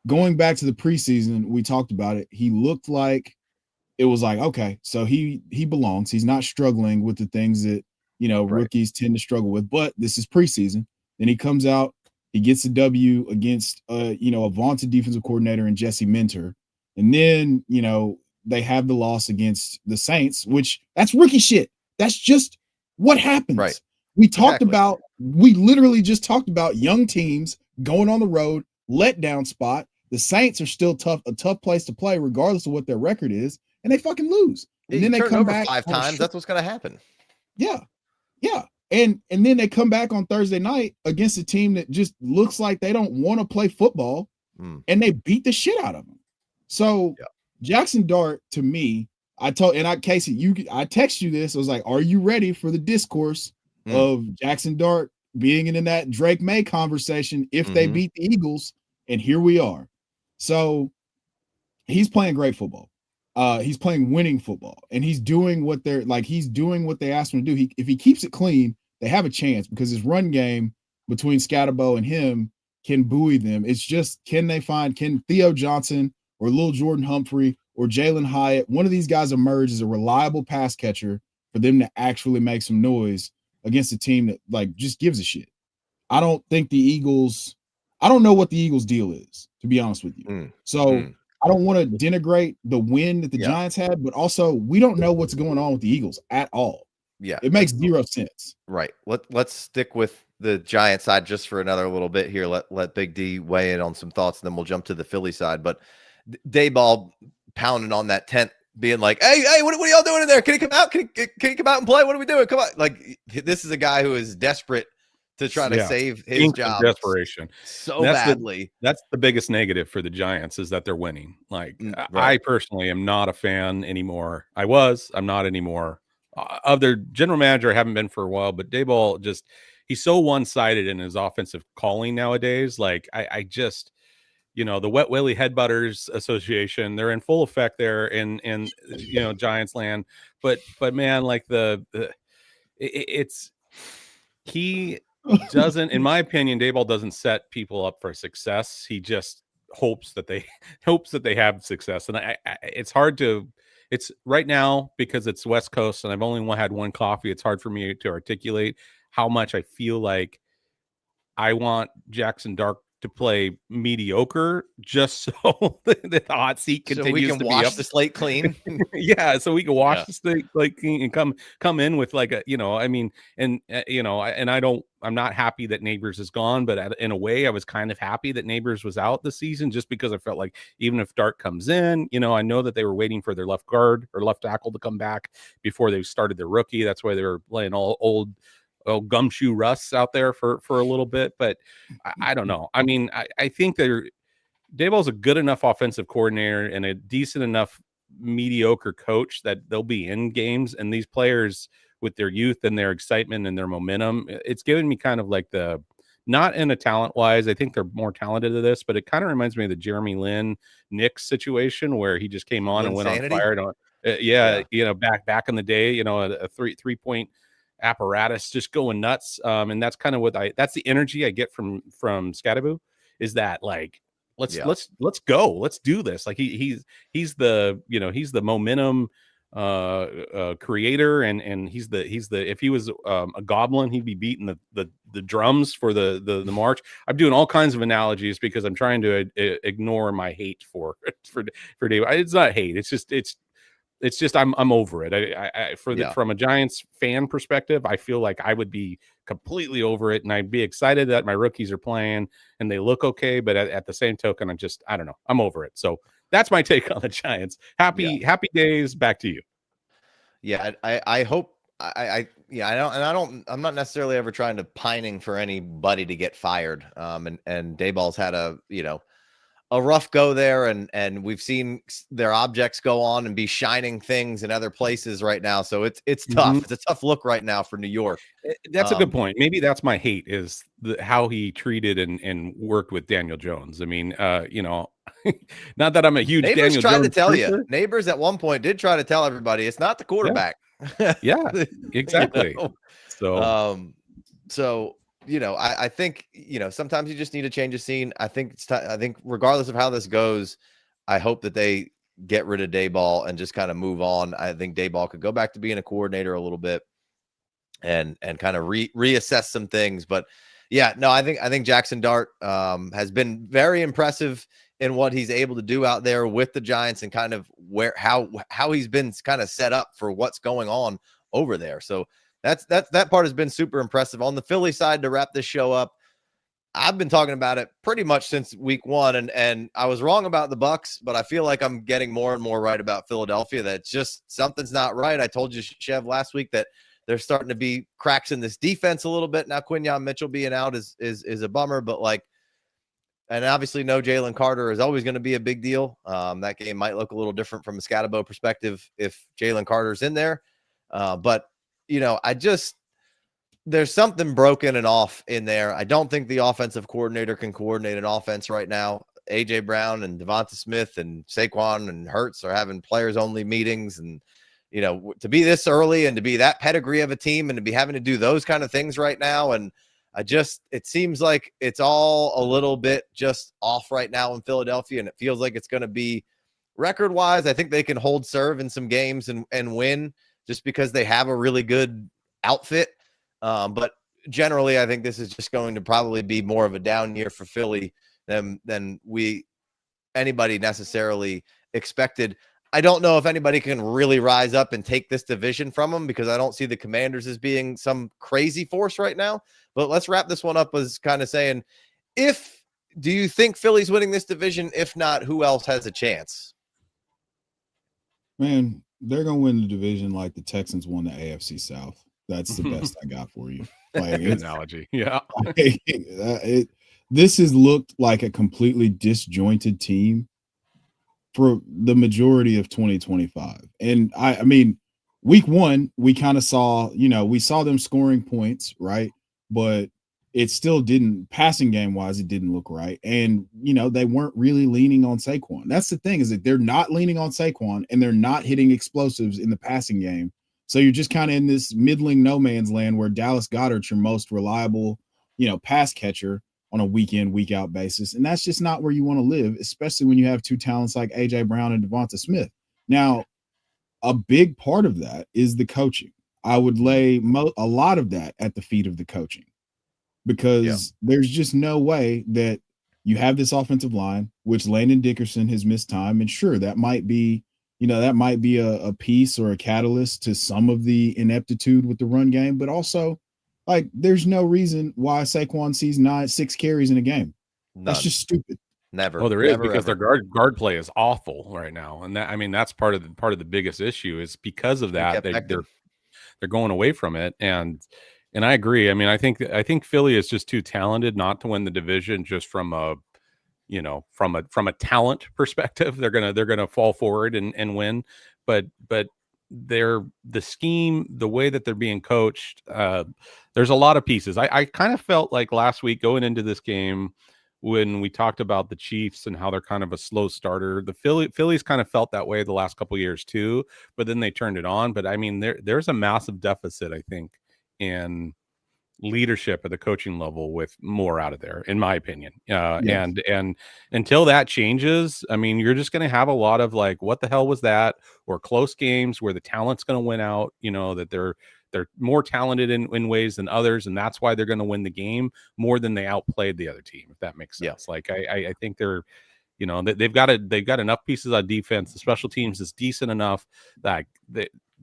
Speaker 3: going back to the preseason, we talked about it. He looked like it was like, okay, so he belongs. He's not struggling with the things that, rookies tend to struggle with. But this is preseason. Then he comes out. He gets a W against, a vaunted defensive coordinator and Jesse Minter. And then, they have the loss against the Saints, which that's rookie shit. That's just what happens.
Speaker 1: Right.
Speaker 3: We literally just talked about young teams going on the road, letdown spot. The Saints are still a tough place to play, regardless of what their record is, and they fucking lose. And then they come back
Speaker 1: 5 times. That's what's going to happen.
Speaker 3: Yeah. Yeah. And then they come back on Thursday night against a team that just looks like they don't want to play football, and they beat the shit out of them. So Jackson Dart, to me, Casey, I text you this. I was like, are you ready for the discourse of Jackson Dart being in that Drake May conversation if they beat the Eagles? And here we are. So he's playing great football. He's playing winning football, and he's doing what they asked him to do. If he keeps it clean, they have a chance, because his run game between Scatabo and him can buoy them. It's just, can Theo Johnson or Lil Jordan Humphrey or Jalen Hyatt, one of these guys emerge as a reliable pass catcher for them to actually make some noise against a team that just gives a shit. I don't know what the Eagles deal is, to be honest with you. I don't want to denigrate the win that the Giants had, but also we don't know what's going on with the Eagles at all.
Speaker 1: Yeah.
Speaker 3: It makes zero sense.
Speaker 1: Right. Let's stick with the Giant side just for another little bit here. Let Big D weigh in on some thoughts, and then we'll jump to the Philly side. But Dayball pounding on that tent, being like, hey, what are y'all doing in there? Can he come out? Can he come out and play? What are we doing? Come on. Like, this is a guy who is desperate to try to save his job.
Speaker 2: Desperation.
Speaker 1: So badly.
Speaker 2: That's the biggest negative for the Giants, is that they're winning. Like, I personally am not a fan anymore. I'm not anymore. Of their general manager, I haven't been for a while, but Dayball he's so one-sided in his offensive calling nowadays. Like, I just, the Wet Willie Headbutters Association, they're in full effect there in Giants land. But man, like he doesn't, in my opinion, Dayball doesn't set people up for success. He just hopes that they have success. And it's right now, because it's West Coast and I've only had one coffee, it's hard for me to articulate how much I feel like I want Jackson Dart to play mediocre just so the hot seat
Speaker 1: So
Speaker 2: continues
Speaker 1: we can
Speaker 2: to
Speaker 1: wash
Speaker 2: be up.
Speaker 1: the slate clean.
Speaker 2: Yeah, so we can wash
Speaker 1: Yeah.
Speaker 2: the slate like clean and come in with like a, I mean, and I'm not happy that Neighbors is gone, but in a way I was kind of happy that Neighbors was out this season, just because I felt like even if Dart comes in, I know that they were waiting for their left guard or left tackle to come back before they started their rookie. That's why they were playing all old gumshoe Russ out there for a little bit. But I don't know. I mean, I think Daboll's a good enough offensive coordinator and a decent enough mediocre coach that they'll be in games, and these players with their youth and their excitement and their momentum, it's given me kind of like not in a talent wise, I think they're more talented at this, but it kind of reminds me of the Jeremy Lin Knicks situation where he just came on and went on fire. Back in the day, a three-point apparatus just going nuts. And that's kind of that's the energy I get from Scadaboo, is that like, let's go, let's do this. Like he's the he's the momentum creator, and he's the if he was a goblin, he'd be beating the drums for the march. I'm doing all kinds of analogies because I'm trying to ignore my hate for Dave. It's not hate, it's just I'm over it. From a Giants fan perspective, I feel like I would be completely over it, and I'd be excited that my rookies are playing and they look okay. But at the same token, I don't know, I'm over it. So that's my take on the Giants. Happy days. Back to you.
Speaker 1: Yeah, I hope I'm not necessarily ever trying to pining for anybody to get fired. And Dayball's had a rough go there, and we've seen their objects go on and be shining things in other places right now. So it's tough. It's a tough look right now for New York.
Speaker 2: That's a good point. Maybe that's my hate, is how he treated and worked with Daniel Jones. I mean, not that I'm a huge
Speaker 1: Neighbors
Speaker 2: Daniel
Speaker 1: tried
Speaker 2: Jones
Speaker 1: to tell
Speaker 2: person.
Speaker 1: you. Neighbors at one point did try to tell everybody it's not the quarterback.
Speaker 2: Yeah, exactly.
Speaker 1: So I think, sometimes you just need a change of scene. I think I think regardless of how this goes, I hope that they get rid of Dayball and just kind of move on. I think Dayball could go back to being a coordinator a little bit and kind of reassess some things. But yeah, no, I think Jackson Dart has been very impressive in what he's able to do out there with the Giants, and kind of how he's been kind of set up for what's going on over there. So that part has been super impressive. On the Philly side, to wrap this show up, I've been talking about it pretty much since week one, and I was wrong about the Bucks, but I feel like I'm getting more and more right about Philadelphia. That just something's not right. I told you, Chev, last week that there's starting to be cracks in this defense a little bit. Now Quinyon Mitchell being out is a bummer, but and obviously no Jalen Carter is always going to be a big deal. That game might look a little different from a Scatabo perspective if Jalen Carter's in there, but there's something broken and off in there. I don't think the offensive coordinator can coordinate an offense right now. AJ Brown and Devonta Smith and Saquon and Hurts are having players only meetings, and to be this early and to be that pedigree of a team and to be having to do those kind of things right now. And it seems like it's all a little bit just off right now in Philadelphia, and it feels like it's going to be record wise. I think they can hold serve in some games and win, just because they have a really good outfit. But generally, I think this is just going to probably be more of a down year for Philly than anybody necessarily expected. I don't know if anybody can really rise up and take this division from them, because I don't see the Commanders as being some crazy force right now. But let's wrap this one up as kind of saying, do you think Philly's winning this division? If not, who else has a chance?
Speaker 3: Man, they're going to win the division like the Texans won the AFC South. That's the best I got for you.
Speaker 2: Good analogy. Yeah.
Speaker 3: This has looked like a completely disjointed team for the majority of 2025. And I mean, week one, we kind of saw, we saw them scoring points, right? But it still didn't, passing game wise, it didn't look right. And, they weren't really leaning on Saquon. That's the thing, is that they're not leaning on Saquon, and they're not hitting explosives in the passing game. So you're just kind of in this middling no man's land where Dallas Goedert's your most reliable, pass catcher on a week in, week out basis. And that's just not where you want to live, especially when you have two talents like AJ Brown and Devonta Smith. Now, a big part of that is the coaching. I would lay a lot of that at the feet of the coaching, because there's just no way that you have this offensive line, which Landon Dickerson has missed time, and sure, that might be a piece or a catalyst to some of the ineptitude with the run game, but also, like, there's no reason why Saquon sees 6 carries in a game. That's
Speaker 1: None.
Speaker 3: just stupid.
Speaker 1: Never.
Speaker 2: Oh, there is,
Speaker 1: never,
Speaker 2: because
Speaker 1: ever.
Speaker 2: their guard play is awful right now, and that's part of the biggest issue is because of that they're going away from it, and I agree. I mean, I think Philly is just too talented not to win the division just from a from a talent perspective. They're gonna fall forward and win, but the scheme, the way that they're being coached, there's a lot of pieces. I kind of felt like last week going into this game, when we talked about the Chiefs and how they're kind of a slow starter, the Phillies kind of felt that way the last couple of years too, but then they turned it on. But I mean, there's a massive deficit, I think, in leadership at the coaching level with more out of there, in my opinion.
Speaker 3: Yes.
Speaker 2: And until that changes, I mean, you're just going to have a lot of like, what the hell was that? Or close games where the talent's going to win out, that they're more talented in ways than others, and that's why they're going to win the game more than they outplayed the other team, if that makes sense.
Speaker 1: Yeah.
Speaker 2: Like I think they're, they've got enough pieces on defense. The special teams is decent enough that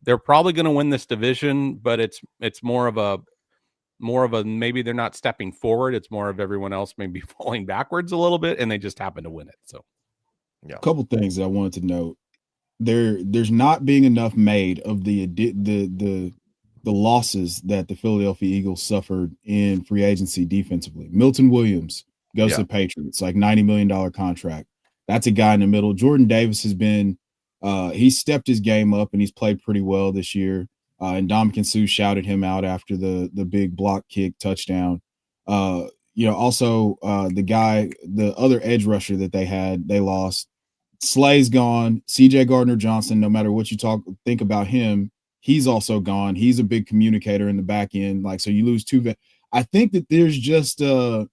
Speaker 2: they're probably going to win this division, but it's more of a maybe they're not stepping forward. It's more of everyone else maybe falling backwards a little bit, and they just happen to win it. So,
Speaker 3: yeah. A couple things that I wanted to note. There's not being enough made of the losses that the Philadelphia Eagles suffered in free agency defensively. Milton Williams goes to the Patriots, like $90 million contract. That's a guy in the middle. Jordan Davis has been he's stepped his game up and he's played pretty well this year. And Ndamukong Suh shouted him out after the big block kick touchdown. Also the other edge rusher that they lost. Slay's gone. CJ Gardner-Johnson, no matter what you think about him, he's also gone. He's a big communicator in the back end. Like, so you lose two. I think that there's just a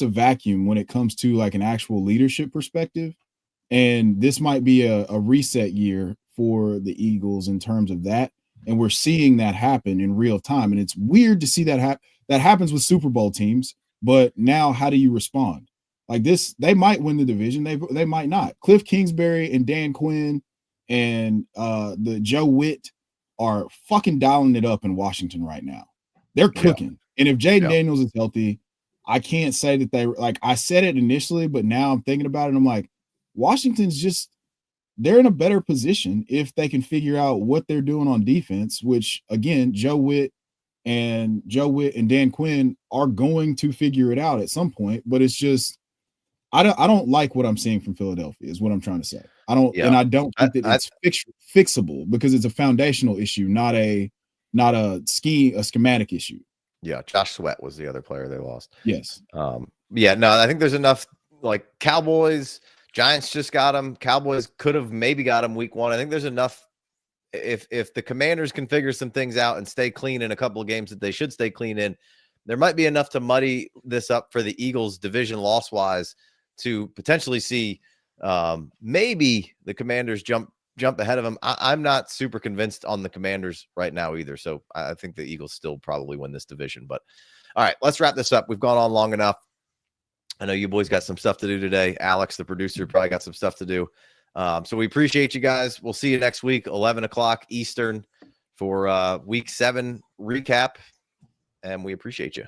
Speaker 3: vacuum when it comes to like an actual leadership perspective. And this might be a reset year for the Eagles in terms of that. And we're seeing that happen in real time. And it's weird to see that that happens with Super Bowl teams. But now how do you respond? Like this, they might win the division. They might not. Cliff Kingsbury and Dan Quinn and the Joe Witt are fucking dialing it up in Washington right now. They're cooking. And if Jaden Daniels is healthy, I can't say that they like. I said it initially, but now I'm thinking about it. I'm like, Washington's just, they're in a better position if they can figure out what they're doing on defense, which again, Joe Witt and Dan Quinn are going to figure it out at some point. But it's just, I don't like what I'm seeing from Philadelphia is what I'm trying to say. I don't think that it's fixable because it's a foundational issue, not a schematic issue.
Speaker 1: Yeah, Josh Sweat was the other player they lost.
Speaker 3: Yes.
Speaker 1: I think there's enough, like Cowboys, Giants just got him. Cowboys could have maybe got him week 1. I think there's enough. If the Commanders can figure some things out and stay clean in a couple of games that they should stay clean in, there might be enough to muddy this up for the Eagles division loss wise to potentially see maybe the Commanders jump ahead of them. I'm not super convinced on the Commanders right now either. So I think the Eagles still probably win this division. But all right, let's wrap this up. We've gone on long enough. I know you boys got some stuff to do today. Alex, the producer, probably got some stuff to do. So we appreciate you guys. We'll see you next week, 11 o'clock Eastern for week 7 recap. And we appreciate you.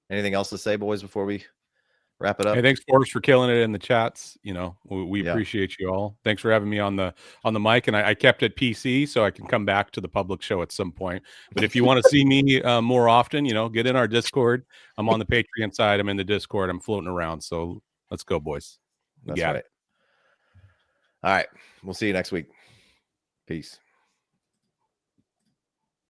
Speaker 1: Anything else to say, boys, before we wrap it up?
Speaker 2: Hey, thanks, Forrest, for killing it in the chats. We appreciate you all. Thanks for having me on the mic, and I kept it PC so I can come back to the public show at some point. But if you want to see me more often, get in our Discord. I'm on the Patreon side. I'm in the Discord. I'm floating around. So let's go, boys.
Speaker 1: That's right. All right. We'll see you next week. Peace.